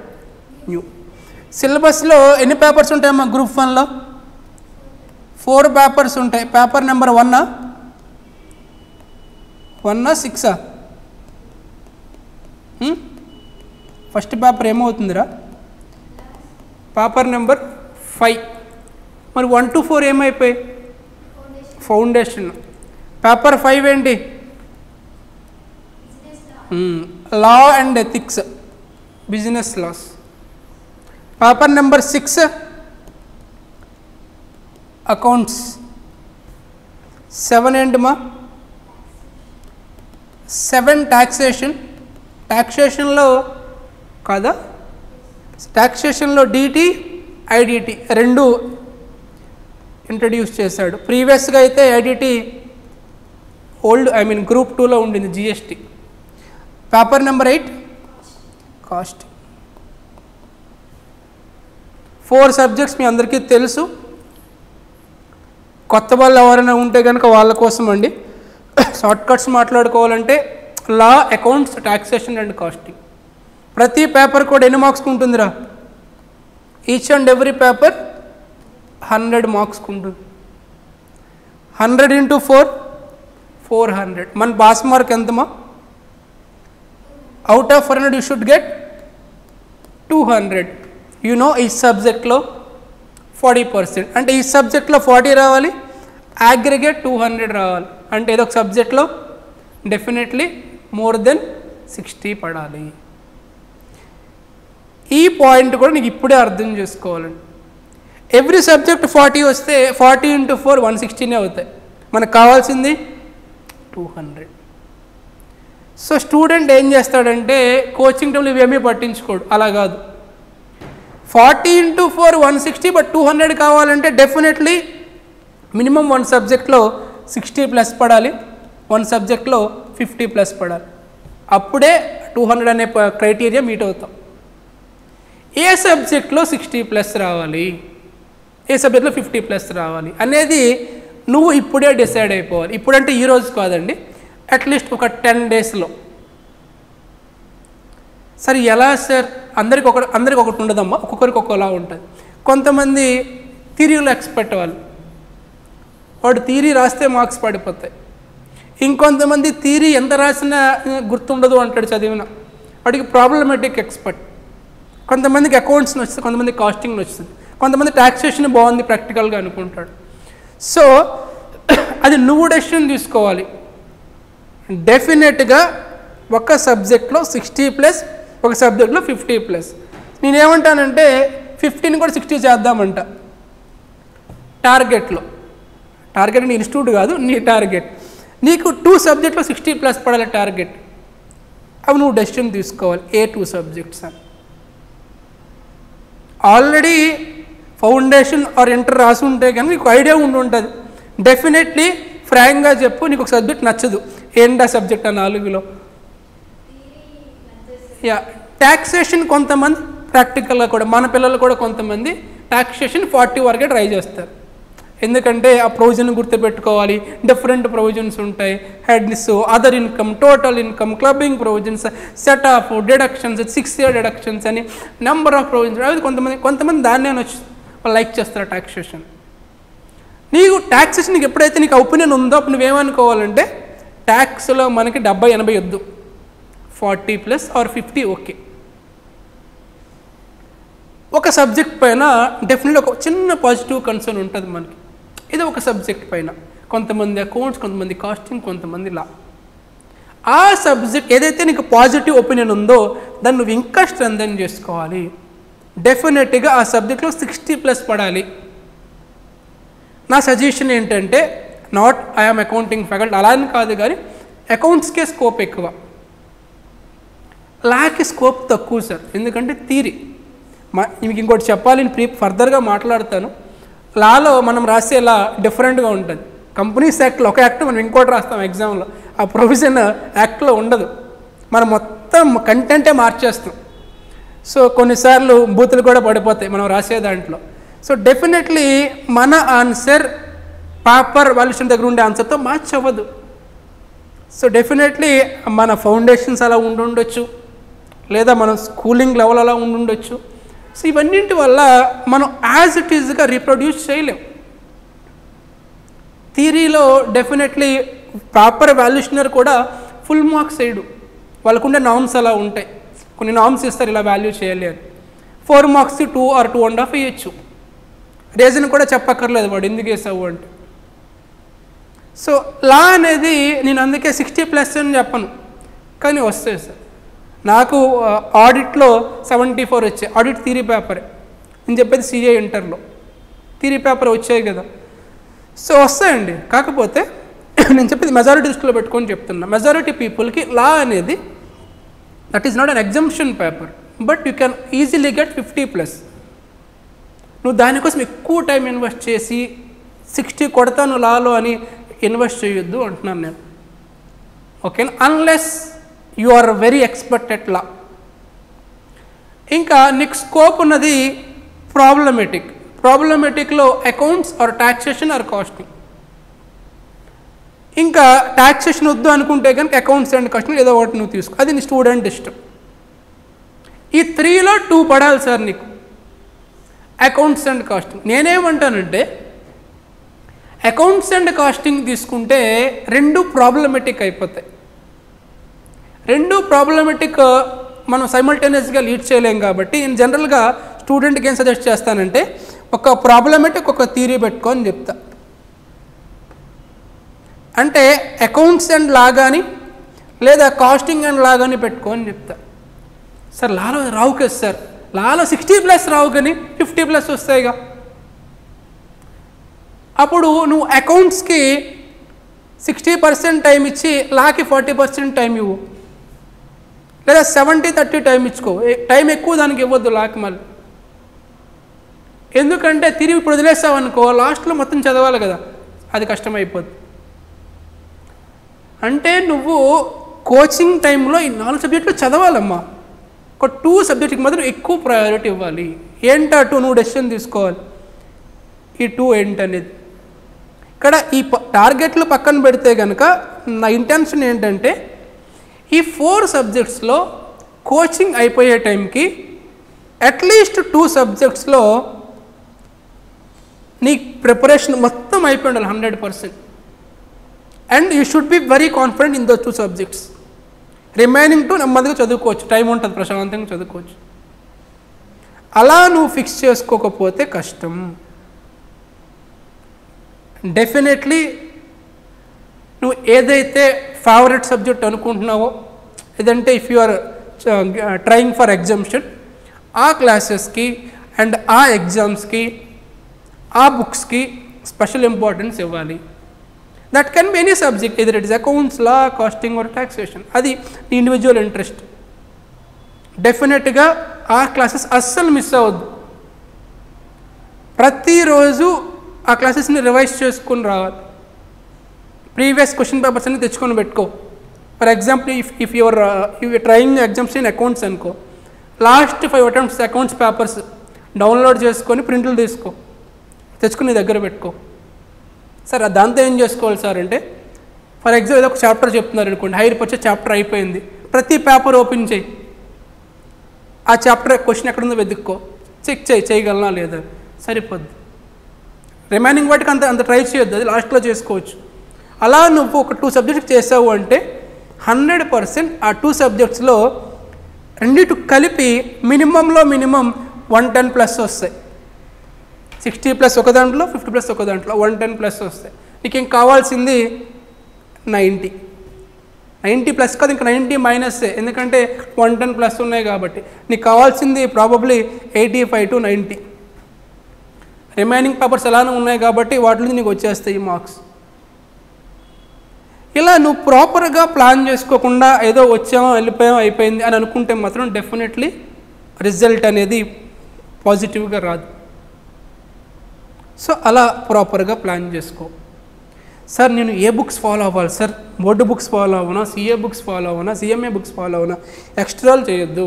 Speaker 1: న్యూ సిలబస్లో ఎన్ని పేపర్స్ ఉంటాయమ్మా గ్రూప్ 1లో? 4 పేపర్స్ ఉంటాయి. పేపర్ నెంబర్ 1 6 ఫస్ట్ పేపర్ ఏమవుతుందిరా? Paper number 5. మరి 1 to 4 ఏమైపోయి? ఫౌండేషన్. పేపర్ 5 ఏంటి? Law and ethics, business laws. Paper number 6 accounts. 7 ఏంటమ్మా? 7 టాక్సేషన్. టాక్సేషన్లో కాదా, టాక్సేషన్లో డిటి ఐడిటి రెండు ఇంట్రడ్యూస్ చేశాడు. ప్రీవియస్గా అయితే ఐడిటి గ్రూప్ 2లో ఉండింది, GST. Paper number 8 cost. 4 subjects మీ అందరికీ తెలుసు. కొత్త వాళ్ళు ఎవరైనా ఉంటే కనుక వాళ్ళ కోసం అండి. షార్ట్ కట్స్ మాట్లాడుకోవాలంటే లా, అకౌంట్స్, టాక్సేషన్ అండ్ కాస్టింగ్. ప్రతి పేపర్ కూడా ఎన్ని మార్క్స్కి ఉంటుందిరా? ఈచ్ అండ్ ఎవ్రీ పేపర్ 100 మార్క్స్కి ఉంటుంది. 100 into 4 400. మన పాస్ మార్క్ ఎంతమా? Out of 400 you should get 200. ఈ సబ్జెక్ట్లో 40%, అంటే ఈ సబ్జెక్ట్లో 40 రావాలి, అగ్రిగేట్ 200 రావాలి. అంటే ఏదో ఒక సబ్జెక్ట్లో డెఫినెట్లీ మోర్ దెన్ 60 పడాలి. ఈ పాయింట్ కూడా నీకు ఇప్పుడే అర్థం చేసుకోవాలండి. ఎవ్రీ సబ్జెక్ట్ 40 వస్తే 40 into 4 160 అవుతాయి. మనకు కావాల్సింది 200. సో స్టూడెంట్ ఏం చేస్తాడంటే కోచింగ్ టైంలో ఇవేమీ పట్టించుకోడు. అలా కాదు, 40 into 4 160, బట్ 200 కావాలంటే డెఫినెట్లీ మినిమం 1 సబ్జెక్ట్లో 60+ పడాలి, 1 సబ్జెక్ట్లో 50+ పడాలి. అప్పుడే 200 అనే క్రైటీరియా మీట్ అవుతాం. ఏ సబ్జెక్ట్లో 60+ రావాలి, ఏ సబ్జెక్ట్లో 50+ రావాలి అనేది నువ్వు ఇప్పుడే డిసైడ్ అయిపోవాలి. ఇప్పుడంటే ఈరోజు కాదండి, అట్లీస్ట్ ఒక 10 డేస్లో. సరే ఎలా సార్? అందరికి ఒకటి ఉండదమ్మా, ఒక్కొక్కరికి ఒక్కోలా ఉంటుంది. కొంతమంది థియరీలో ఎక్స్పర్ట్ వాడు థియరీ రాస్తే మార్క్స్ పడిపోతాయి. ఇంకొంతమంది థియరీ ఎంత రాసినా గుర్తుండదు అంటాడు చదివిన, వాడికి ప్రాబ్లమేటిక్ ఎక్స్పర్ట్. కొంతమందికి అకౌంట్స్ నచ్చుతుంది, కొంతమంది కాస్టింగ్ నచ్చుతుంది, కొంతమంది టాక్సేషన్ బాగుంది ప్రాక్టికల్గా అనుకుంటాడు. సో అది నువ్వు డెసిషన్ తీసుకోవాలి. డెఫినెట్గా ఒక సబ్జెక్ట్లో 60+, ఒక సబ్జెక్ట్లో 50+. నేనేమంటానంటే 50ని కూడా 60 చేద్దామంట టార్గెట్లో. టార్గెట్ నీ ఇన్స్టిట్యూట్ కాదు, నీ టార్గెట్. నీకు 2 సబ్జెక్ట్లో 60+ పడాలి టార్గెట్. అవి నువ్వు డెసిషన్ తీసుకోవాలి, ఏ 2 సబ్జెక్ట్స్ అని. ఆల్రెడీ ఫౌండేషన్ ఆర్ ఇంటర్ రాసి ఉంటే కానీ నీకు ఐడియా ఉంటుంది. డెఫినెట్లీ ఫ్రాంక్గా చెప్పు, నీకు ఒక సబ్జెక్ట్ నచ్చదు, ఏంటా సబ్జెక్ట్ ఆ 4లో? ట్యాక్సేషన్ కొంతమంది ప్రాక్టికల్గా కూడా, మన పిల్లలు కూడా కొంతమంది ట్యాక్సేషన్ 40 వరకే ట్రై చేస్తారు. ఎందుకంటే ఆ ప్రొవిజన్ గుర్తుపెట్టుకోవాలి, డిఫరెంట్ ప్రొవిజన్స్ ఉంటాయి. Heads, other income, total income, clubbing provisions, set of deductions, 6 year deductions అని నెంబర్ ఆఫ్ ప్రొవిజన్స్. అవి కొంతమంది దాన్నే వాళ్ళు లైక్ చేస్తారు ట్యాక్సేషన్. నీకు ట్యాక్సేషన్ ఎప్పుడైతే నీకు ఒపీనియన్ ఉందో అప్పుడు నువ్వేమనుకోవాలంటే ట్యాక్స్లో మనకి 70-80 వద్దు, 40+ ఆర్ 50 ఓకే. ఒక సబ్జెక్ట్ పైన డెఫినెట్గా ఒక చిన్న పాజిటివ్ కన్సర్న్ ఉంటుంది మనకి. ఇది ఒక సబ్జెక్ట్ పైన, కొంతమంది అకౌంట్స్, కొంతమంది కాస్టింగ్, కొంతమంది లా. ఆ సబ్జెక్ట్ ఏదైతే నీకు పాజిటివ్ ఒపీనియన్ ఉందో దాన్ని నువ్వు ఇంకా స్ట్రెంథెన్ చేసుకోవాలి. డెఫినెట్గా ఆ సబ్జెక్ట్లో 60+ పడాలి. నా సజెషన్ ఏంటంటే, నాట్ ఐఎమ్ అకౌంటింగ్ ఫ్యాకల్టీ అలా అని కాదు, కానీ అకౌంట్స్కే స్కోప్ ఎక్కువ, లాకి స్కోప్ తక్కువ సార్. ఎందుకంటే థియరీ మీకు ఇంకోటి చెప్పాలి, ఫర్దర్గా మాట్లాడతాను. లాలో మనం రాసే లా డిఫరెంట్గా ఉంటుంది. కంపెనీస్ యాక్ట్లో ఒక యాక్ట్ మనం ఇంకోటి రాస్తాం ఎగ్జామ్లో, ఆ ప్రొవిజన్ యాక్ట్లో ఉండదు. మనం మొత్తం కంటెంటే మార్చేస్తాం. సో కొన్నిసార్లు బూతులు కూడా పడిపోతాయి మనం రాసే దాంట్లో. సో డెఫినెట్లీ మన ఆన్సర్ పేపర్ వాల్యుయేషన్ దగ్గర ఉండే ఆన్సర్తో మ్యాచ్ అవ్వదు. సో డెఫినెట్లీ మన ఫౌండేషన్స్ అలా ఉండుండొచ్చు, లేదా మన స్కూలింగ్ లెవెల్ అలా ఉండుండొచ్చు. సో ఇవన్నింటి వల్ల మనం యాజ్ ఇట్ ఈజ్గా రీప్రొడ్యూస్ చేయలేం. థియరీలో డెఫినెట్లీ ప్రాపర్ వాల్యుయేషనర్ కూడా ఫుల్ మార్క్స్ వేయడు, వాళ్ళకుండే నామ్స్ అలా ఉంటాయి. కొన్ని నామ్స్ ఇస్తారు ఇలా వాల్యూ చేయాలి అని. 4 మార్క్స్కి 2 or 2.5 వేయచ్చు. రీజన్ కూడా చెప్పక్కర్లేదు వాడు ఎందుకు వేసావు అంటే. సో లా అనేది నేను అందుకే 60+ అని చెప్పను, కానీ వస్తాయి సార్. నాకు ఆడిట్లో 74 వచ్చాయి, ఆడిట్ థియరీ పేపరే. నేను చెప్పేది CA ఇంటర్లో థియరీ పేపర్ వచ్చాయి కదా. సో వస్తాయండి, కాకపోతే నేను చెప్పేది మెజారిటీ దృష్టిలో పెట్టుకొని చెప్తున్నా. మెజారిటీ పీపుల్కి లా అనేది that is not an exemption paper, but you can easily get 50+. నువ్వు దానికోసం ఎక్కువ టైం ఇన్వెస్ట్ చేసి 60 కొడతాను లాలో అని ఇన్వెస్ట్ చేయొద్దు అంటున్నాను నేను. Okay, unless you are very expert at law. ఇంకా నెక్స్ట్ స్కోప్ ఉన్నది ప్రాబ్లమెటిక్లో accounts or taxation or costing. ఇంకా టాక్సేషన్ వద్దు అనుకుంటే కనుక అకౌంట్స్ అండ్ కాస్టింగ్ ఏదో ఒకటి నువ్వు తీసుకో, అది నీ స్టూడెంట్ ఇష్టం. ఈ 3లో 2 పడాలి సార్ నీకు, అకౌంట్స్ అండ్ కాస్టింగ్. నేనేమంటానంటే అకౌంట్స్ అండ్ కాస్టింగ్ తీసుకుంటే 2 ప్రాబ్లమెటిక్ అయిపోతాయి. 2 ప్రాబ్లమెటిక్ మనం సైమల్టేనియస్గా లీడ్ చేయలేం కాబట్టి నేను జనరల్గా స్టూడెంట్కి ఏం సజెస్ట్ చేస్తానంటే ఒక ప్రాబ్లమెటిక్ ఒక థియరీ పెట్టుకొని చెప్తా. అంటే అకౌంట్స్ అండ్ లా కానీ లేదా కాస్టింగ్ అండ్ లా కానీ పెట్టుకొని చెప్తా. సార్ లాలో రావు కదా సార్, లాలో 60+ రావు కానీ 50+ వస్తాయిగా. అప్పుడు నువ్వు అకౌంట్స్కి 60% టైం ఇచ్చి లాకి 40% టైం ఇవ్వు, లేదా 70-30 టైం ఇచ్చుకో. టైం ఎక్కువ దానికి ఇవ్వద్దు లాకి మళ్ళీ. ఎందుకంటే తిరిగి ఇప్పుడు వదిలేస్తావు అనుకో, లాస్ట్లో మొత్తం చదవాలి కదా, అది కష్టమైపోద్ది. అంటే నువ్వు కోచింగ్ టైంలో ఈ 4 సబ్జెక్టులు చదవాలమ్మా. ఒక 2 సబ్జెక్టుకి మాత్రం ఎక్కువ ప్రయారిటీ ఇవ్వాలి. ఏంటా 2 నువ్వు డెసిషన్ తీసుకోవాలి, ఈ 2 ఏంటనేది. ఇక్కడ ఈ టార్గెట్లు పక్కన పెడితే కనుక నా ఇంటెన్షన్ ఏంటంటే ఈ 4 సబ్జెక్ట్స్లో కోచింగ్ అయిపోయే టైంకి అట్లీస్ట్ 2 సబ్జెక్ట్స్లో నీ ప్రిపరేషన్ మొత్తం అయిపోయి ఉండాలి 100%. And you should be very confident in those 2 subjects. Remaining 2 నెమ్మదిగా చదువుకోవచ్చు, టైం ఉంటుంది, ప్రశాంతంగా చదువుకోవచ్చు. అలా నువ్వు ఫిక్స్ చేసుకోకపోతే కష్టం. డెఫినెట్లీ నువ్వు ఏదైతే ఫేవరెట్ సబ్జెక్ట్ అనుకుంటున్నావో, ఏదంటే if you are trying for exemption, ఆ క్లాసెస్కి అండ్ ఆ ఎగ్జామ్స్కి ఆ బుక్స్కి స్పెషల్ ఇంపార్టెన్స్ ఇవ్వాలి. That can be any subject, either it is accounts, law, costing or taxation. అది నీ ఇండివిజువల్ ఇంట్రెస్ట్. డెఫినెట్గా ఆ క్లాసెస్ అస్సలు మిస్ అవ్వద్దు. ప్రతిరోజు ఆ క్లాసెస్ని రివైజ్ చేసుకుని రావాలి. ప్రీవియస్ క్వశ్చన్ పేపర్స్ అన్ని తెచ్చుకొని పెట్టుకో. For example if your trying exams in accounts అనుకో, last 5 attempts accounts papers download చేసుకొని ప్రింట్లు తీసుకో, తెచ్చుకుని దగ్గర పెట్టుకో. సార్ దాంతో ఏం చేసుకోవాలి సార్ అంటే, ఫర్ ఎగ్జాంపుల్ ఏదో ఒక చాప్టర్ చెప్తున్నారు అనుకోండి, హైర్ పర్చేస్ చాప్టర్ అయిపోయింది, ప్రతి పేపర్ ఓపెన్ చేయి, ఆ చాప్టర్ క్వశ్చన్ ఎక్కడుందో వెతుక్కో, చెక్ చేయగలనా లేదా, సరిపోద్ది. రిమైనింగ్ వాటికి అంత ట్రై చేయొద్దు, అది లాస్ట్లో చేసుకోవచ్చు. అలా నువ్వు ఒక 2 సబ్జెక్ట్స్ చేసావు అంటే 100% ఆ 2 సబ్జెక్ట్స్లో రెండిటి కలిపి మినిమంలో మినిమం 110+ వస్తాయి. 60+ ఒక దాంట్లో, 50+ ఒక దాంట్లో 110+ వస్తాయి. నీకు ఏం కావాల్సింది 90+ కాదు, ఇంకా 90 మైనస్సే, ఎందుకంటే 110+ ఉన్నాయి కాబట్టి. నీకు కావాల్సింది ప్రాబబ్లీ 85 to 90. రిమైనింగ్ పేపర్స్ ఎలానే ఉన్నాయి కాబట్టి వాటిలో నీకు వచ్చేస్తాయి మార్క్స్. ఇలా నువ్వు ప్రాపర్గా ప్లాన్ చేసుకోకుండా ఏదో వచ్చామో వెళ్ళిపోయామో అయిపోయింది అని అనుకుంటే మాత్రం డెఫినెట్లీ రిజల్ట్ అనేది పాజిటివ్గా రాదు. సో అలా ప్రాపర్గా ప్లాన్ చేసుకో. సార్ నేను ఏ బుక్స్ ఫాలో అవ్వాలి సార్, బోర్డు బుక్స్ ఫాలో అవ్వనా, సిఏ బుక్స్ ఫాలో అవ్వనా, సిఎంఏ బుక్స్ ఫాలో అవ్వనా, ఎక్స్ట్రాలు చేయొద్దు.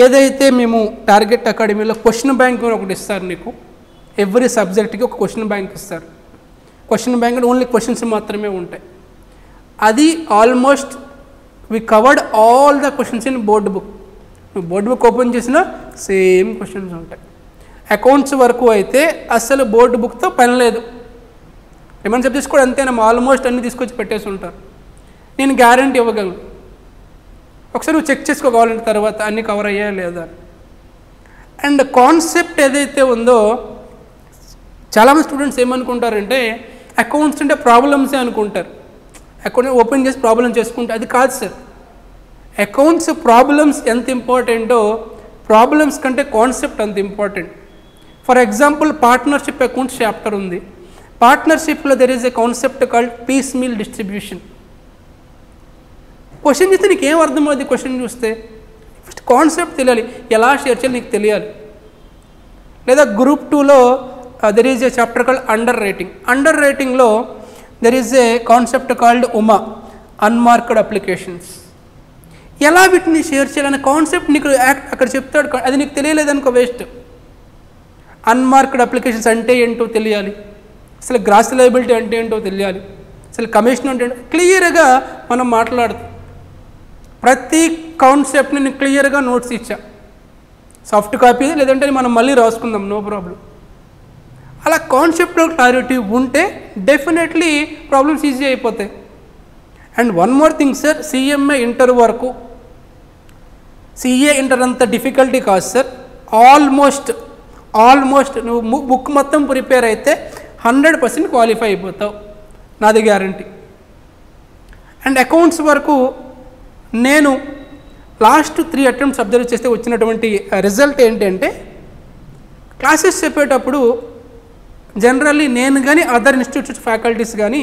Speaker 1: ఏదైతే మేము టార్గెట్ అకాడమీలో క్వశ్చన్ బ్యాంక్ ఒకటి ఇస్తారు నీకు, ఎవ్రీ సబ్జెక్ట్కి ఒక క్వశ్చన్ బ్యాంక్ ఇస్తారు. క్వశ్చన్ బ్యాంక్ ఓన్లీ క్వశ్చన్స్ మాత్రమే ఉంటాయి. అది almost we covered all the questions in board book. నువ్వు బోర్డు బుక్ ఓపెన్ చేసినా సేమ్ క్వశ్చన్స్ ఉంటాయి. అకౌంట్స్ వరకు అయితే అసలు బోర్డు బుక్తో పని లేదు. రిమైన్ సబ్జెక్ట్స్ కూడా అంతేనా, ఆల్మోస్ట్ అన్నీ తీసుకొచ్చి పెట్టేసి ఉంటారు. నేను గ్యారంటీ ఇవ్వగలను. ఒకసారి నువ్వు చెక్ చేసుకోవాలంటే తర్వాత అన్నీ కవర్ అయ్యాయా లేదా. అండ్ కాన్సెప్ట్ ఏదైతే ఉందో చాలామంది స్టూడెంట్స్ ఏమనుకుంటారంటే అకౌంట్స్ అంటే ప్రాబ్లమ్సే అనుకుంటారు. అకౌంట్ ఓపెన్ చేసి ప్రాబ్లమ్ చేసుకుంటే అది కాదు సార్. అకౌంట్స్ ప్రాబ్లమ్స్ ఎంత ఇంపార్టెంటో ప్రాబ్లమ్స్ కంటే కాన్సెప్ట్ అంత important. For example partnership accounts chapter ఉంది. పార్ట్నర్షిప్లో there is a concept called piecemeal distribution. Question చూస్తే నీకు ఏం అర్థమవుతుంది? క్వశ్చన్ చూస్తే ఫస్ట్ కాన్సెప్ట్ తెలియాలి, ఎలా షేర్ చేయాలి నీకు తెలియాలి. లేదా గ్రూప్ 2లో there is a chapter called underwriting. అండర్ రైటింగ్లో there is a concept called ఉమా, అన్మార్క్డ్ అప్లికేషన్స్. ఎలా వీటిని షేర్ చేయాలనే కాన్సెప్ట్ నీకు అక్కడ చెప్తాడు, అది నీకు తెలియలేదనుకో వేస్ట్. అన్మార్క్డ్ అప్లికేషన్స్ అంటే ఏంటో తెలియాలి, అసలు గ్రాస్ లయబిలిటీ అంటే ఏంటో తెలియాలి, అసలు కమిషన్ అంటే క్లియర్గా మనం మాట్లాడుతాం. ప్రతి కాన్సెప్ట్ని నేను క్లియర్గా నోట్స్ ఇచ్చా, సాఫ్ట్ కాపీ లేదంటే మనం మళ్ళీ రాసుకుందాం, నో ప్రాబ్లం. అలా కాన్సెప్ట్లో క్లారిటీ ఉంటే డెఫినెట్లీ ప్రాబ్లమ్స్ ఈజీ అయిపోతాయి. And one more thing sir, CMA inter వరకు సిఏ ఇంటర్ అంత డిఫికల్టీ కాదు సార్. ఆల్మోస్ట్ నువ్వు బుక్ మొత్తం ప్రిపేర్ అయితే 100% క్వాలిఫై అయిపోతావు, నాది గ్యారంటీ. అండ్ అకౌంట్స్ వరకు నేను లాస్ట్ 3 అటెంప్ట్స్ అబ్జర్వ్ చేస్తే వచ్చినటువంటి రిజల్ట్ ఏంటంటే, క్లాసెస్ చెప్పేటప్పుడు జనరల్లీ నేను కానీ అదర్ ఇన్స్టిట్యూట్స్ ఫ్యాకల్టీస్ కానీ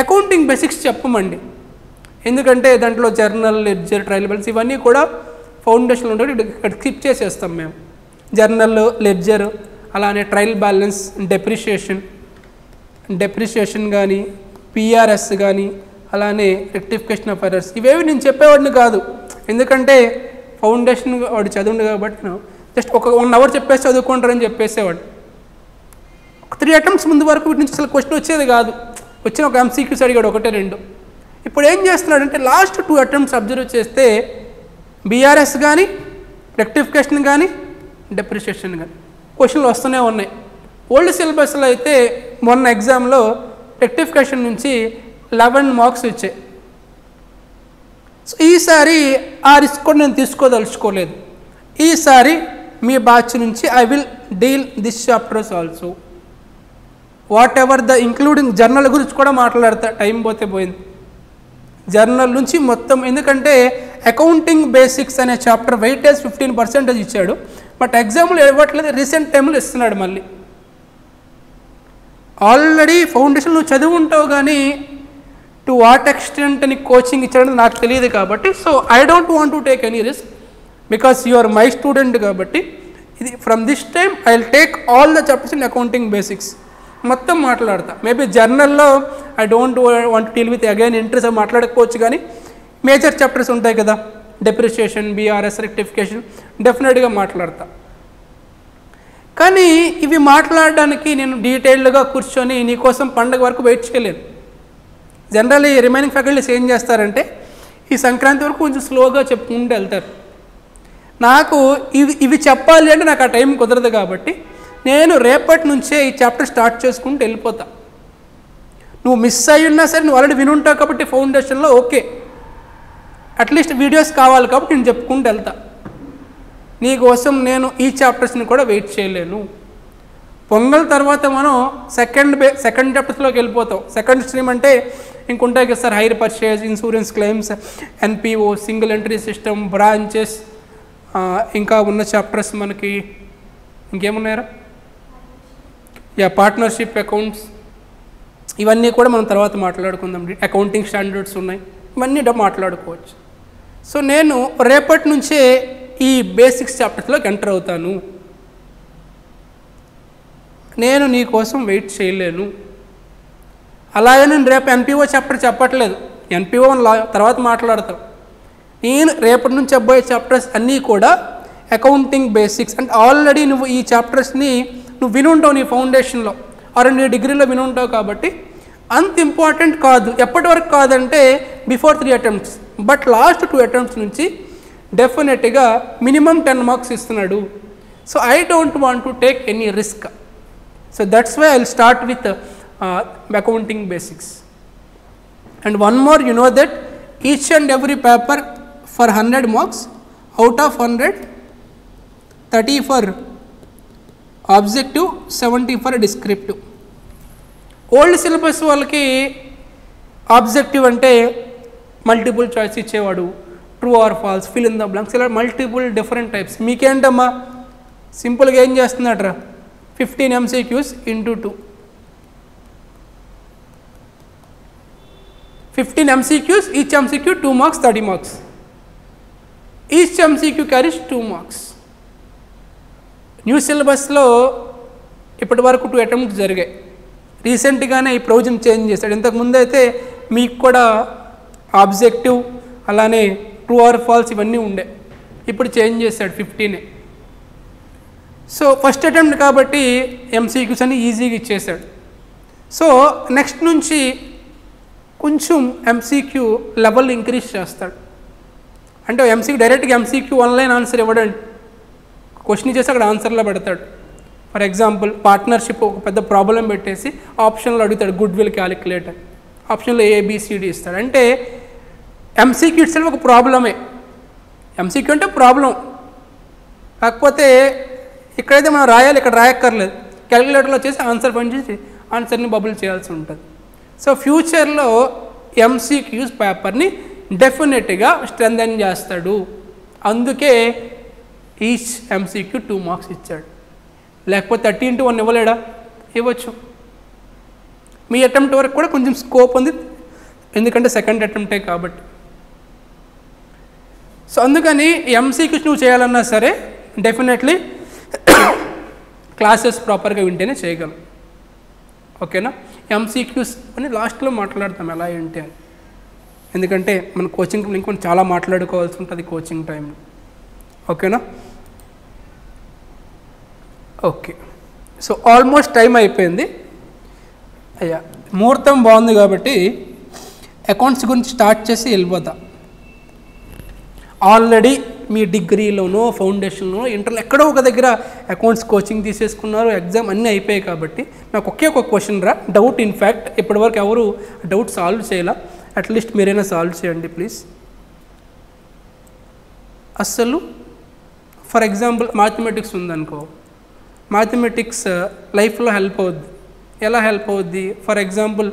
Speaker 1: అకౌంటింగ్ బేసిక్స్ చెప్పమండి. ఎందుకంటే దాంట్లో జర్నల్, లెడ్జర్, ట్రయల్ బ్యాలెన్స్ ఇవన్నీ కూడా ఫౌండేషన్లో ఉంటాయి, ఇక్కడ స్కిప్ చేసేస్తాం మేము. జర్నల్, లెడ్జర్, అలానే ట్రయల్ బ్యాలెన్స్, డెప్రిషియేషన్ కానీ, పిఆర్ఎస్ కానీ, అలానే రెక్టిఫికేషన్ ఆఫ్ ఎర్రర్స్, ఇవేవి నేను చెప్పేవాడిని కాదు. ఎందుకంటే ఫౌండేషన్ వాడు చదువుండు కాబట్టి జస్ట్ ఒక 1 hour చెప్పేసి చదువుకుంటారని చెప్పేసేవాడు. 3 అటెంప్ట్స్ ముందు వరకు వీటి నుంచి అసలు క్వశ్చన్ వచ్చేది కాదు. వచ్చిన ఒక MCQs అడిగాడు, 1-2. ఇప్పుడు ఏం చేస్తున్నాడంటే లాస్ట్ 2 అటెంప్ట్స్ అబ్జర్వ్ చేస్తే బీఆర్ఎస్ కానీ, రెక్టిఫికేషన్ కానీ, డెప్రిషియేషన్ కానీ క్వశ్చన్లు వస్తూనే ఉన్నాయి. ఓల్డ్ సిలబస్లో అయితే మొన్న ఎగ్జామ్లో రెక్టిఫికేషన్ నుంచి 11 మార్క్స్ వచ్చాయి. సో ఈసారి ఆ రిస్క్ కూడా నేను తీసుకోదలుచుకోలేదు. ఈసారి మీ బ్యాచ్ నుంచి I will deal this chapters also, what ever the including journal గురించి కూడా మాట్లాడతా, టైం పోతే పోయింది. జర్నల్ నుంచి మొత్తం, ఎందుకంటే అకౌంటింగ్ బేసిక్స్ అనే చాప్టర్ వెయిటేజ్ 15% ఇచ్చాడు, బట్ ఎగ్జామ్లో ఇవ్వట్లేదు, రీసెంట్ టైంలో ఇస్తున్నాడు మళ్ళీ. ఆల్రెడీ ఫౌండేషన్ నువ్వు చదివి ఉంటావు కానీ టు వాట్ ఎక్స్టెంట్ నీకు కోచింగ్ ఇచ్చాడని నాకు తెలియదు కాబట్టి, so I don't want to take any risk because you are my student కాబట్టి. ఇది from this time I will take all the chapters in accounting basics మొత్తం మాట్లాడతా. మేబీ జర్నల్లో I don't want deal with again interest మాట్లాడకపోవచ్చు, కానీ major chapters ఉంటాయి కదా, depreciation, BRS, rectification, డెఫినెట్గా మాట్లాడతా. కానీ ఇవి మాట్లాడడానికి నేను డీటెయిల్డ్గా కూర్చొని నీకోసం పండగ వరకు వెయిట్ చేయలేను. జనరల్లీ రిమైనింగ్ ఫ్యాకల్టీస్ ఏం చేస్తారంటే ఈ సంక్రాంతి వరకు కొంచెం స్లోగా చెప్పుకుంటూ వెళ్తారు. నాకు ఇవి చెప్పాలి అంటే నాకు ఆ టైం కుదరదు కాబట్టి నేను రేపటి నుంచే ఈ చాప్టర్ స్టార్ట్ చేసుకుంటూ వెళ్ళిపోతా. నువ్వు మిస్ అయ్యి ఉన్నా సరే నువ్వు ఆల్రెడీ వినుంటావు కాబట్టి ఫౌండేషన్లో ఓకే, అట్లీస్ట్ వీడియోస్ కావాలి కాబట్టి నేను చెప్పుకుంటూ వెళ్తా. నీకోసం నేను ఈ చాప్టర్స్ని కూడా వెయిట్ చేయలేను. పొంగల్ తర్వాత మనం సెకండ్ చాప్టర్స్లోకి వెళ్ళిపోతాం. సెకండ్ స్ట్రీమ్ అంటే ఇంకుంటాయి కదా sir, hire purchase, insurance claims, NPO, single entry system, branches, ఇంకా ఉన్న చాప్టర్స్ మనకి ఇంకేమున్నాయరా, పార్ట్నర్షిప్ అకౌంట్స్, ఇవన్నీ కూడా మనం తర్వాత మాట్లాడుకుందాం. అకౌంటింగ్ స్టాండర్డ్స్ ఉన్నాయి, ఇవన్నీ మాట్లాడుకోవచ్చు. సో నేను రేపటి నుంచే ఈ బేసిక్స్ చాప్టర్స్లోకి ఎంటర్ అవుతాను. నేను నీ కోసం వెయిట్ చేయలేను. అలాగే నేను రేపు ఎన్పిఓ చాప్టర్ చెప్పట్లేదు, ఎన్పిఓ తర్వాత మాట్లాడతాం. నేను రేపటి నుంచి చెప్పబోయే చాప్టర్స్ అన్నీ కూడా అకౌంటింగ్ బేసిక్స్. అంటే ఆల్రెడీ నువ్వు ఈ చాప్టర్స్ని నువ్వు వినుంటావు నీ ఫౌండేషన్లో ఆర్ నీ డిగ్రీలో వినుంటావు కాబట్టి అంత ఇంపార్టెంట్ కాదు. ఎప్పటి వరకు కాదంటే before 3 attempts, but last 2 attempts నుంచి డెఫినెట్గా మినిమం 10 మార్క్స్ ఇస్తున్నాడు. So I don't want to take any risk. So that's why I will start with accounting basics. And one more, you know that each and every paper for 100 marks, out of 100, 30 for objective, 70 for descriptive. Old syllabus వాళ్ళకి objective అంటే multiple choice ఇచ్చేవాడు, true or false, fill in the blanks, ఇలా multiple different types. మీకేంటమ్మా సింపుల్గా ఏం చేస్తున్నాడ్రా, 15 MCQs into 2, 15 MCQs, each MCQ 2 marks, 30 marks. Each MCQ carries 2 marks. New సిలబస్లో ఇప్పటి వరకు 2 అటెంప్ట్స్ జరిగాయి. రీసెంట్గానే ఈ ప్రొవిజన్ చేంజ్ చేశాడు. ఇంతకుముందు అయితే మీకు కూడా ఆబ్జెక్టివ్ అలానే ట్రూ ఆర్ ఫాల్స్ ఇవన్నీ ఉండే, ఇప్పుడు చేంజ్ చేశాడు 15. సో ఫస్ట్ అటెంప్ట్ కాబట్టి MCQs అన్ని ఈజీగా ఇచ్చేసాడు. సో నెక్స్ట్ నుంచి కొంచెం MCQ లెవెల్ ఇంక్రీజ్ చేస్తాడు. అంటే డైరెక్ట్గా MCQ ఆన్లైన్ ఆన్సర్ ఇవ్వడండి, క్వశ్చన్ ఇచ్చేసి అక్కడ ఆన్సర్లో పెడతాడు. ఫర్ ఎగ్జాంపుల్ పార్ట్నర్షిప్ ఒక పెద్ద ప్రాబ్లం పెట్టేసి ఆప్షన్లో అడుగుతాడు గుడ్ విల్ క్యాలిక్యులేటర్, ఆప్షన్లో ABCD ఇస్తాడు. అంటే MCQ ఇట్సెల్ఫ్ ఒక ప్రాబ్లమే. MCQ అంటే ప్రాబ్లం, కాకపోతే ఇక్కడైతే మనం రాయాలి, ఇక్కడ రాయక్కర్లేదు, క్యాలిక్యులేటర్లో చేసి ఆన్సర్ ఫైండ్ చేసి ఆన్సర్ని బబుల్ చేయాల్సి ఉంటుంది. సో ఫ్యూచర్లో MCQs పేపర్ని డెఫినెట్గా స్ట్రెంథెన్ చేస్తాడు. అందుకే ఈచ్ MCQ 2 మార్క్స్ ఇచ్చాడు. లేకపోతే 30 into 1 ఇవ్వలేడా, ఇవ్వచ్చు. మీ అటెంప్ట్ వరకు కూడా కొంచెం స్కోప్ ఉంది, ఎందుకంటే సెకండ్ అటెంప్టే కాబట్టి. సో అందుకని MCQs నువ్వు చేయాలన్నా సరే డెఫినెట్లీ క్లాసెస్ ప్రాపర్గా వింటేనే చేయగలం. ఓకేనా. MCQs అని లాస్ట్లో మాట్లాడతాం ఎలా ఏంటి అని, ఎందుకంటే మన కోచింగ్ ఇంకొంచెం చాలా మాట్లాడుకోవాల్సి ఉంటుంది కోచింగ్ టైంలో. ఓకేనా. ఓకే, సో ఆల్మోస్ట్ టైం అయిపోయింది. అయ్యా ముహూర్తం బాగుంది కాబట్టి అకౌంట్స్ గురించి స్టార్ట్ చేసి వెళ్ళిపోతా. ఆల్రెడీ మీ డిగ్రీలోనో ఫౌండేషన్లో ఇంటర్లో ఎక్కడో ఒక దగ్గర అకౌంట్స్ కోచింగ్ తీసేసుకున్నారు, ఎగ్జామ్ అన్నీ అయిపోయాయి కాబట్టి నాకు ఒకే ఒక క్వశ్చన్ రా డౌట్. ఇన్ఫ్యాక్ట్ ఇప్పటివరకు ఎవరు డౌట్ సాల్వ్ చేయాల, అట్లీస్ట్ మీరైనా సాల్వ్ చేయండి ప్లీజ్. అస్సలు ఫర్ ఎగ్జాంపుల్ మ్యాథమెటిక్స్ ఉందనుకో, మ్యాథమెటిక్స్ లైఫ్లో హెల్ప్ అవుద్ది. ఎలా హెల్ప్ అవుద్ది? ఫర్ ఎగ్జాంపుల్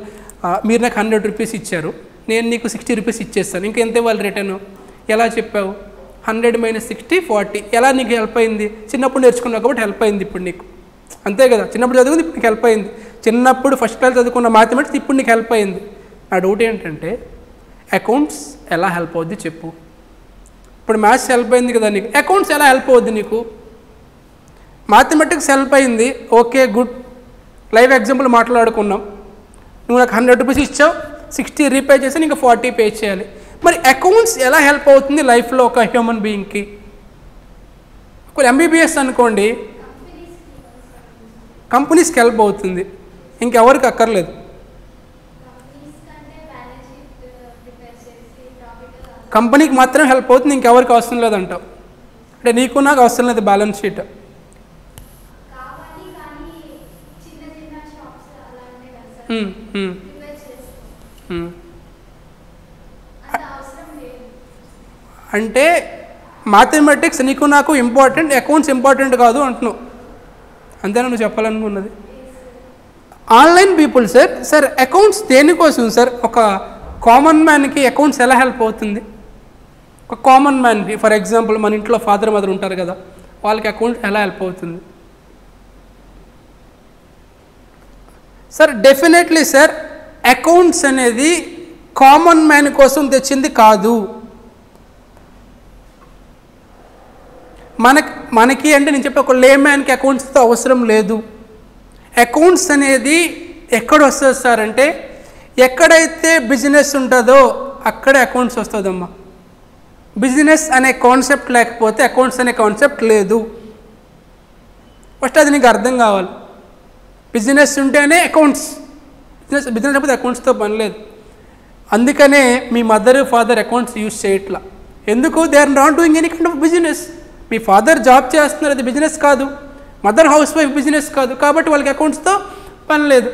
Speaker 1: మీరు నాకు 100 రూపీస్ ఇచ్చారు, నేను నీకు 60 రూపీస్ ఇచ్చేస్తాను, ఇంకా ఎంత ఇవ్వాలి రిటర్న్? ఎలా చెప్పావు? 100 - 60 40. ఎలా నీకు హెల్ప్ అయింది? చిన్నప్పుడు నేర్చుకున్నావు కాబట్టి హెల్ప్ అయింది ఇప్పుడు నీకు, అంతే కదా. చిన్నప్పుడు చదువుకుంది ఇప్పుడు నీకు హెల్ప్ అయింది. చిన్నప్పుడు ఫస్ట్ క్లాస్ చదువుకున్న మ్యాథమెటిక్స్ ఇప్పుడు నీకు హెల్ప్ అయింది. నా డౌట్ ఏంటంటే అకౌంట్స్ ఎలా హెల్ప్ అవుద్ది చెప్పు. ఇప్పుడు మ్యాథ్స్ హెల్ప్ అయింది కదా నీకు, అకౌంట్స్ ఎలా హెల్ప్ అవుద్ది నీకు? మ్యాథమెటిక్స్ హెల్ప్ అయింది, ఓకే గుడ్, లైవ్ ఎగ్జాంపుల్ మాట్లాడుకున్నాం. నువ్వు నాకు 100 రూపీస్ ఇచ్చావు, 60 రీపే చేసి ఇంకా 40 పే చేయాలి. మరి అకౌంట్స్ ఎలా హెల్ప్ అవుతుంది లైఫ్లో ఒక హ్యూమన్ బీయింగ్కి? ఒక MBBS అనుకోండి, కంపెనీస్కి హెల్ప్ అవుతుంది, ఇంకెవరికి అక్కర్లేదు. కంపెనీకి మాత్రం హెల్ప్ అవుతుంది, ఇంకెవరికి అవసరం లేదంటావు. అంటే నీకు నాకు అవసరం లేదు బ్యాలెన్స్ షీట్. అంటే మ్యాథమెటిక్స్ నీకు నాకు ఇంపార్టెంట్, అకౌంట్స్ ఇంపార్టెంట్ కాదు అంటున్నావు, అంతేనా నువ్వు చెప్పాలనుకున్నది? ఆన్లైన్ పీపుల్ సార్ అకౌంట్స్ దేనికోసం సార్? ఒక కామన్ మ్యాన్కి అకౌంట్స్ ఎలా హెల్ప్ అవుతుంది? ఒక కామన్ మ్యాన్కి, ఫర్ ఎగ్జాంపుల్ మన ఇంట్లో ఫాదర్ మదర్ ఉంటారు కదా, వాళ్ళకి అకౌంట్ ఎలా హెల్ప్ అవుతుంది సార్? డెఫినెట్లీ సార్, అకౌంట్స్ అనేది కామన్ మ్యాన్ కోసం తెచ్చింది కాదు. మనకి అంటే నేను చెప్పే ఒక లే మ్యాన్కి అకౌంట్స్తో అవసరం లేదు. అకౌంట్స్ అనేది ఎక్కడ వస్తుంది సార్ అంటే, ఎక్కడైతే బిజినెస్ ఉంటుందో అక్కడే అకౌంట్స్ వస్తుందమ్మా. బిజినెస్ అనే కాన్సెప్ట్ లేకపోతే అకౌంట్స్ అనే కాన్సెప్ట్ లేదు. ఫస్ట్ అది నీకు అర్థం కావాలి. బిజినెస్ ఉంటేనే అకౌంట్స్, బిజినెస్ లేకపోతే అకౌంట్స్తో పని లేదు. అందుకనే మీ మదర్ ఫాదర్ అకౌంట్స్ యూజ్ చేయట్లా. ఎందుకు? They are not doing any kind of business. మీ ఫాదర్ జాబ్ చేస్తున్నారు, అది బిజినెస్ కాదు. మదర్ హౌస్ వైఫ్ బిజినెస్ కాదు, కాబట్టి వాళ్ళకి అకౌంట్స్తో పని లేదు.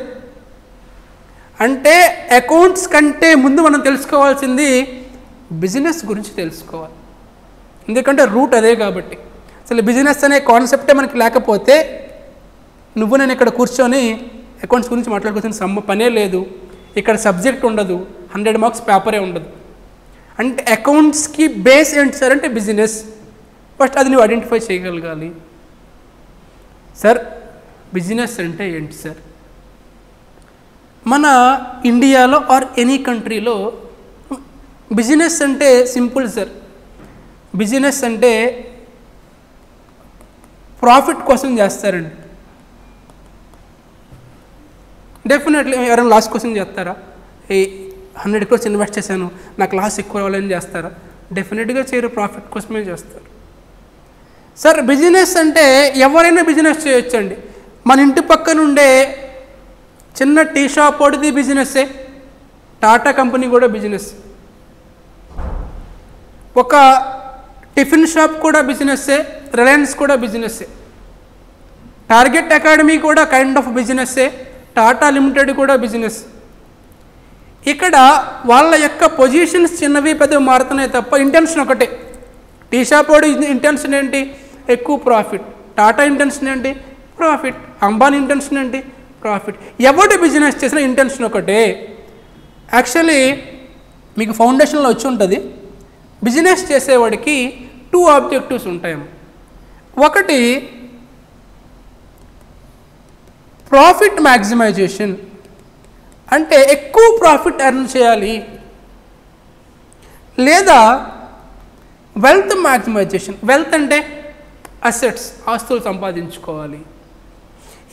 Speaker 1: అంటే అకౌంట్స్ కంటే ముందు మనం తెలుసుకోవాల్సింది బిజినెస్ గురించి తెలుసుకోవాలి. ఎందుకంటే రూట్ అదే కాబట్టి. అసలు బిజినెస్ అనే కాన్సెప్టే మనకి లేకపోతే నువ్వు నేను ఇక్కడ కూర్చొని అకౌంట్స్ గురించి మాట్లాడుకోవాల్సిన పనే లేదు. ఇక్కడ సబ్జెక్ట్ ఉండదు, 100 మార్క్స్ పేపరే ఉండదు. అంటే అకౌంట్స్కి బేస్ ఏంటి సార్ అంటే బిజినెస్. ఫస్ట్ అది నువ్వు ఐడెంటిఫై చేయగలగాలి. సార్ బిజినెస్ అంటే ఏంటి సార్? మన ఇండియాలో ఆర్ ఎనీ కంట్రీలో బిజినెస్ అంటే సింపుల్ సార్. బిజినెస్ అంటే ప్రాఫిట్ కోసం చేస్తారండి. డెఫినెట్లీ ఎవరైనా లాస్ కోసం చేస్తారా? 100 crores ఇన్వెస్ట్ చేశాను, నాకు లాస్ ఎక్కువ రావాలని చేస్తారా? డెఫినెట్గా చేయరు, ప్రాఫిట్ కోసమే చేస్తారు. సార్ బిజినెస్ అంటే ఎవరైనా బిజినెస్ చేయొచ్చండి. మన ఇంటి పక్కన ఉండే చిన్న టీ షాప్ వాడిది బిజినెస్సే, టాటా కంపెనీ కూడా బిజినెస్, ఒక టిఫిన్ షాప్ కూడా బిజినెస్సే, రిలయన్స్ కూడా బిజినెస్సే, టార్గెట్ అకాడమీ కూడా కైండ్ ఆఫ్ బిజినెస్సే, టాటా లిమిటెడ్ కూడా బిజినెస్. ఇక్కడ వాళ్ళ యొక్క పొజిషన్స్ చిన్నవి పెద్దవి మారుతున్నాయి తప్ప ఇంటెన్షన్ ఒకటే. టీ షాప్ వాడి ఇంటెన్షన్ ఏంటి? ఎక్కువ ప్రాఫిట్. టాటా ఇంటెన్షన్ ఏంటి? ప్రాఫిట్. అంబానీ ఇంటెన్షన్ ఏంటి? ప్రాఫిట్. ఎవడు బిజినెస్ చేసిన ఇంటెన్షన్ ఒకటే. యాక్చువల్లీ మీకు ఫౌండేషన్లో వచ్చి ఉంటుంది, బిజినెస్ చేసేవాడికి 2 ఆబ్జెక్టివ్స్ ఉంటాయేమో. ఒకటి ప్రాఫిట్ మ్యాక్సిమైజేషన్, అంటే ఎక్కువ ప్రాఫిట్ ఎర్న్ చేయాలి, లేదా వెల్త్ మ్యాక్సిమైజేషన్, వెల్త్ అంటే అసెట్స్, ఆస్తులు సంపాదించుకోవాలి.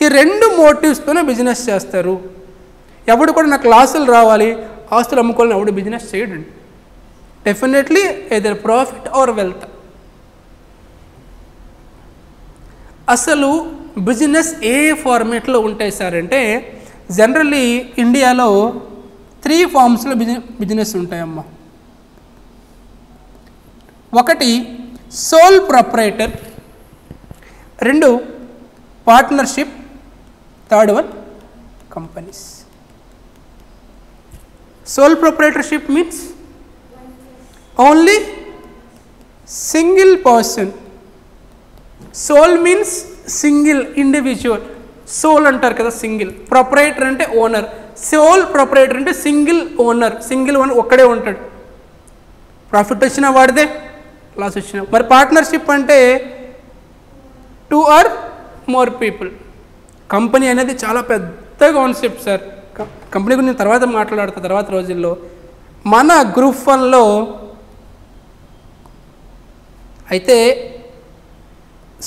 Speaker 1: ఈ 2 మోటివ్స్తోనే బిజినెస్ చేస్తారు. ఎవడు కూడా నాకు లాసులు రావాలి, ఆస్తులు అమ్ముకోవాలని ఎవడు బిజినెస్ చేయడండి. Definitely either profit or wealth. అసలు బిజినెస్ ఏ ఫార్మేట్లో ఉంటాయి సార్ అంటే, జనరల్లీ ఇండియాలో 3 ఫార్మ్స్లో బిజినెస్ ఉంటాయమ్మా. ఒకటి sole proprietor, 2 partnership, 3rd one companies. Sole proprietorship means only single person. Sole means single, individual. Sole అంటారు కదా సింగిల్, ప్రొప్రైటర్ అంటే ఓనర్. సోల్ ప్రొప్రైటర్ అంటే సింగిల్ ఓనర్, సింగిల్ ఓనర్ ఒక్కడే ఉంటాడు. ప్రాఫిట్ వచ్చినా వాడిదే, లాస్ వచ్చినా. మరి పార్ట్నర్షిప్ అంటే 2 or more people. కంపెనీ అనేది చాలా పెద్ద కాన్సెప్ట్ సార్. కంపెనీ గురించి తర్వాత మాట్లాడతా తర్వాత రోజుల్లో. మన గ్రూప్ 1లో అయితే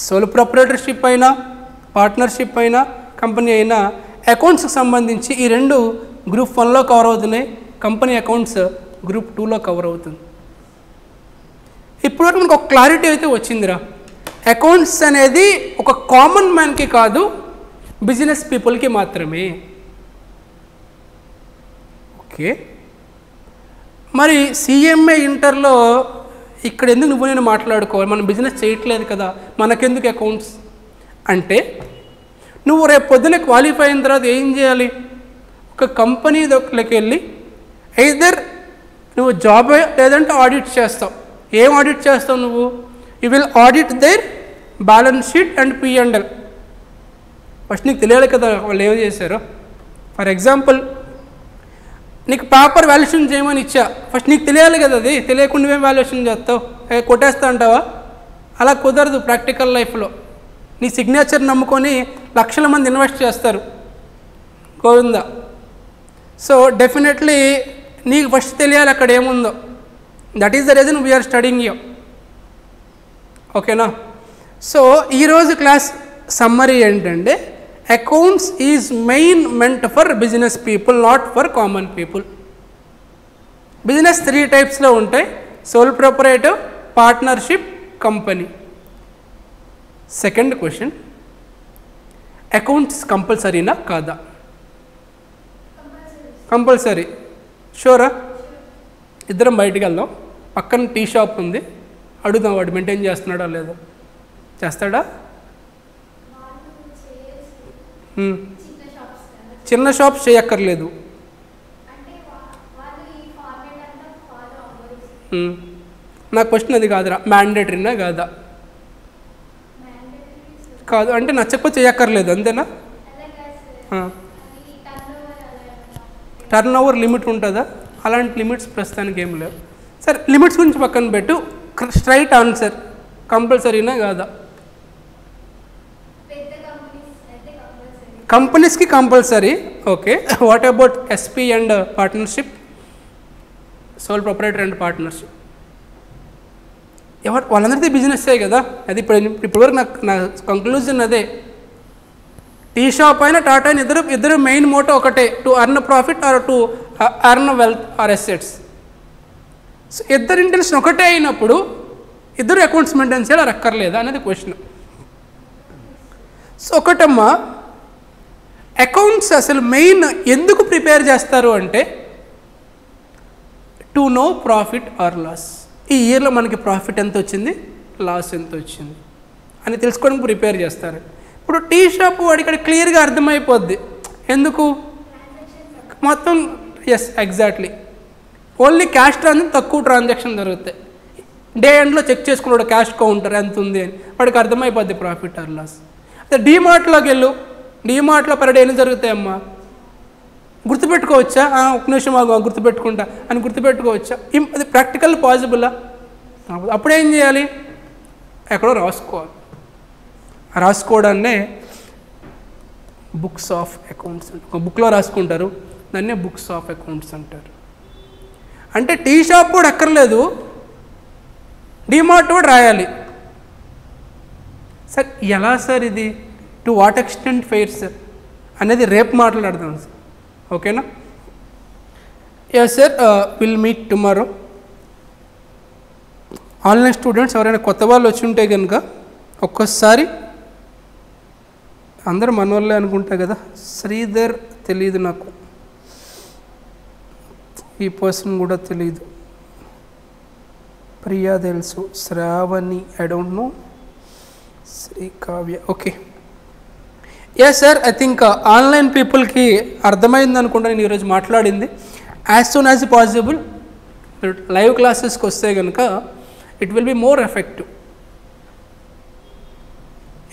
Speaker 1: సోల్ ప్రొప్రైటర్షిప్ అయినా, పార్ట్నర్షిప్ అయినా, కంపెనీ అయినా అకౌంట్స్కి సంబంధించి ఈ 2 గ్రూప్ 1లో కవర్ అవుతున్నాయి. కంపెనీ అకౌంట్స్ గ్రూప్ 2లో కవర్ అవుతుంది. ఇప్పటివరకు మనకు ఒక క్లారిటీ అయితే వచ్చిందిరా. అకౌంట్స్ అనేది ఒక కామన్ మ్యాన్కి కాదు, బిజినెస్ పీపుల్కి మాత్రమే. ఓకే, మరి సిఎంఏ ఇంటర్లో ఇక్కడ ఎందుకు నువ్వు నేను మాట్లాడుకోవాలి? మనం బిజినెస్ చేయట్లేదు కదా, మనకెందుకు అకౌంట్స్ అంటే, నువ్వు రేపు పొద్దున క్వాలిఫై అయిన తర్వాత ఏం చేయాలి? ఒక కంపెనీ దగ్గరికి వెళ్ళి ఎయిదర్ నువ్వు జాబ్ లేదంటే ఆడిట్ చేస్తావు. ఏం ఆడిట్ చేస్తావు నువ్వు? You will audit their balance sheet and P&L. First నీకు తెలియాలి కదా వాళ్ళు ఏం చేశారో. ఫర్ ఎగ్జాంపుల్ నీకు పేపర్ వాల్యుయేషన్ చేయమని ఇచ్చా, ఫస్ట్ నీకు తెలియాలి కదా, అది తెలియకుండా ఏం వాల్యుయేషన్ చేస్తావు? కొట్టేస్తా అంటావా? అలా కుదరదు ప్రాక్టికల్ లైఫ్లో. నీ సిగ్నేచర్ నమ్ముకొని లక్షల మంది ఇన్వెస్ట్ చేస్తారు గోవిందా. సో డెఫినెట్లీ నీకు ఫస్ట్ తెలియాలి అక్కడ ఏముందో. That is the reason we are studying you. ఓకేనా? సో ఈరోజు క్లాస్ సమ్మరీ ఏంటంటే, accounts is main meant for business people, not for common people. Business 3 టైప్స్లో ఉంటాయి: sole proprietor, partnership, company. Second question, accounts కంపల్సరీనా కాదా? కంపల్సరీ. షూరా? ఇద్దరం బయటికి వెళ్దాం, పక్కన టీ షాప్ ఉంది, అడుగుదాం వాడు మెయింటైన్ చేస్తున్నాడా లేదో. చేస్తాడా? చిన్న షాప్స్ చేయక్కర్లేదు. నా క్వశ్చన్ అది కాదురా, మ్యాండేటరీనా కాదా? కాదు అంటే నచ్చకపోతే చేయక్కర్లేదు, అంతేనా? టర్న్ ఓవర్ లిమిట్ ఉంటుందా? అలాంటి లిమిట్స్ ప్రస్తుతానికి ఏం లేవు. సరే, లిమిట్స్ గురించి పక్కన పెట్టు. స్ట్రైట్ ఆన్సర్, కంపల్సరీనా కాదా? కంపెనీస్కి compulsory. Okay, what about SP and partnership, sole proprietor and partnership? ఎవరు వాళ్ళందరికీ బిజినెస్సే కదా. అది ఇప్పటివరకు నా కంక్లూజన్ అదే. టీ షాప్ అయినా టాటా అయినా ఇద్దరు మెయిన్ మోటో ఒకటే, to earn profit or to earn wealth or assets. So ఇద్దరు ఇంటెన్షన్ ఒకటే అయినప్పుడు ఇద్దరు అకౌంట్స్ మెయింటైన్ చేయాలి అక్కర్లేదా అనేది క్వశ్చన్. సో ఒకటమ్మా, అకౌంట్స్ అసలు మెయిన్ ఎందుకు ప్రిపేర్ చేస్తారు అంటే, to know profit or loss. ఈ ఇయర్లో మనకి ప్రాఫిట్ ఎంత వచ్చింది, లాస్ ఎంత వచ్చింది అని తెలుసుకోవడానికి ప్రిపేర్ చేస్తారు. ఇప్పుడు టీ షాప్ వాడికి క్లియర్గా అర్థమైపోద్ది. ఎందుకు? మొత్తం yes exactly, only cash transaction, తక్కువ ట్రాన్సాక్షన్ జరుగుతాయి. డే ఎండ్లో చెక్ చేసుకున్నాడు క్యాష్ కౌంటర్ ఎంత ఉంది అని, వాడికి అర్థమైపోద్ది ప్రాఫిట్ ఆర్ లాస్. అదే డీమార్ట్లోకి వెళ్ళు, డీమార్ట్లో పర్ డే ఎన్ని జరుగుతాయమ్మా? గుర్తుపెట్టుకోవచ్చా? ఒక నిమిషం గుర్తుపెట్టుకుంటా అని గుర్తుపెట్టుకోవచ్చా? అది ప్రాక్టికల్ పాసిబులా? అప్పుడేం చేయాలి? ఎక్కడో రాసుకోవాలి. రాసుకోవడాన్నే బుక్స్ ఆఫ్ అకౌంట్స్, ఒక బుక్లో రాసుకుంటారు, దాన్నే బుక్స్ ఆఫ్ అకౌంట్స్ అంటారు. అంటే టీ షాప్ కూడా అక్కర్లేదు, డీమార్ట్ కూడా రాయాలి. సార్ ఎలా సార్ ఇది, to what extent fair sir అనేది రేపు మాట్లాడదాం సార్. ఓకేనా? Yes sir, will meet tomorrow. Online students ఎవరైనా కొత్త వాళ్ళు వచ్చి ఉంటే కనుక ఒక్కసారి, అందరూ మన వాళ్ళే అనుకుంటా కదా. శ్రీధర్ తెలీదు నాకు, ఈ పర్సన్ కూడా తెలీదు. ప్రియా తెలుసు, Shravani I don't know, Sri Kavya. Okay, yes sir, I think online పీపుల్కి అర్థమైంది అనుకుంటా నేను ఈరోజు మాట్లాడింది. As soon as possible live క్లాసెస్కి వస్తే కనుక it will be more effective.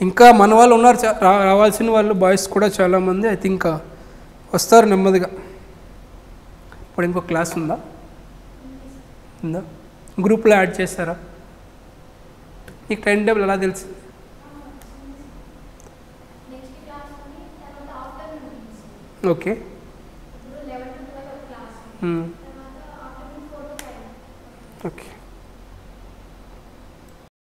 Speaker 1: ఇంకా మన వాళ్ళు ఉన్నారు, రావాల్సిన వాళ్ళు బాయ్స్ కూడా చాలామంది, ఐ థింక్ వస్తారు నెమ్మదిగా. ఇప్పుడు ఇంకో క్లాస్ ఉందా? గ్రూప్లో యాడ్ చేస్తారా? నీకు టైం టేబుల్ ఎలా తెలుసు? Okay, okay.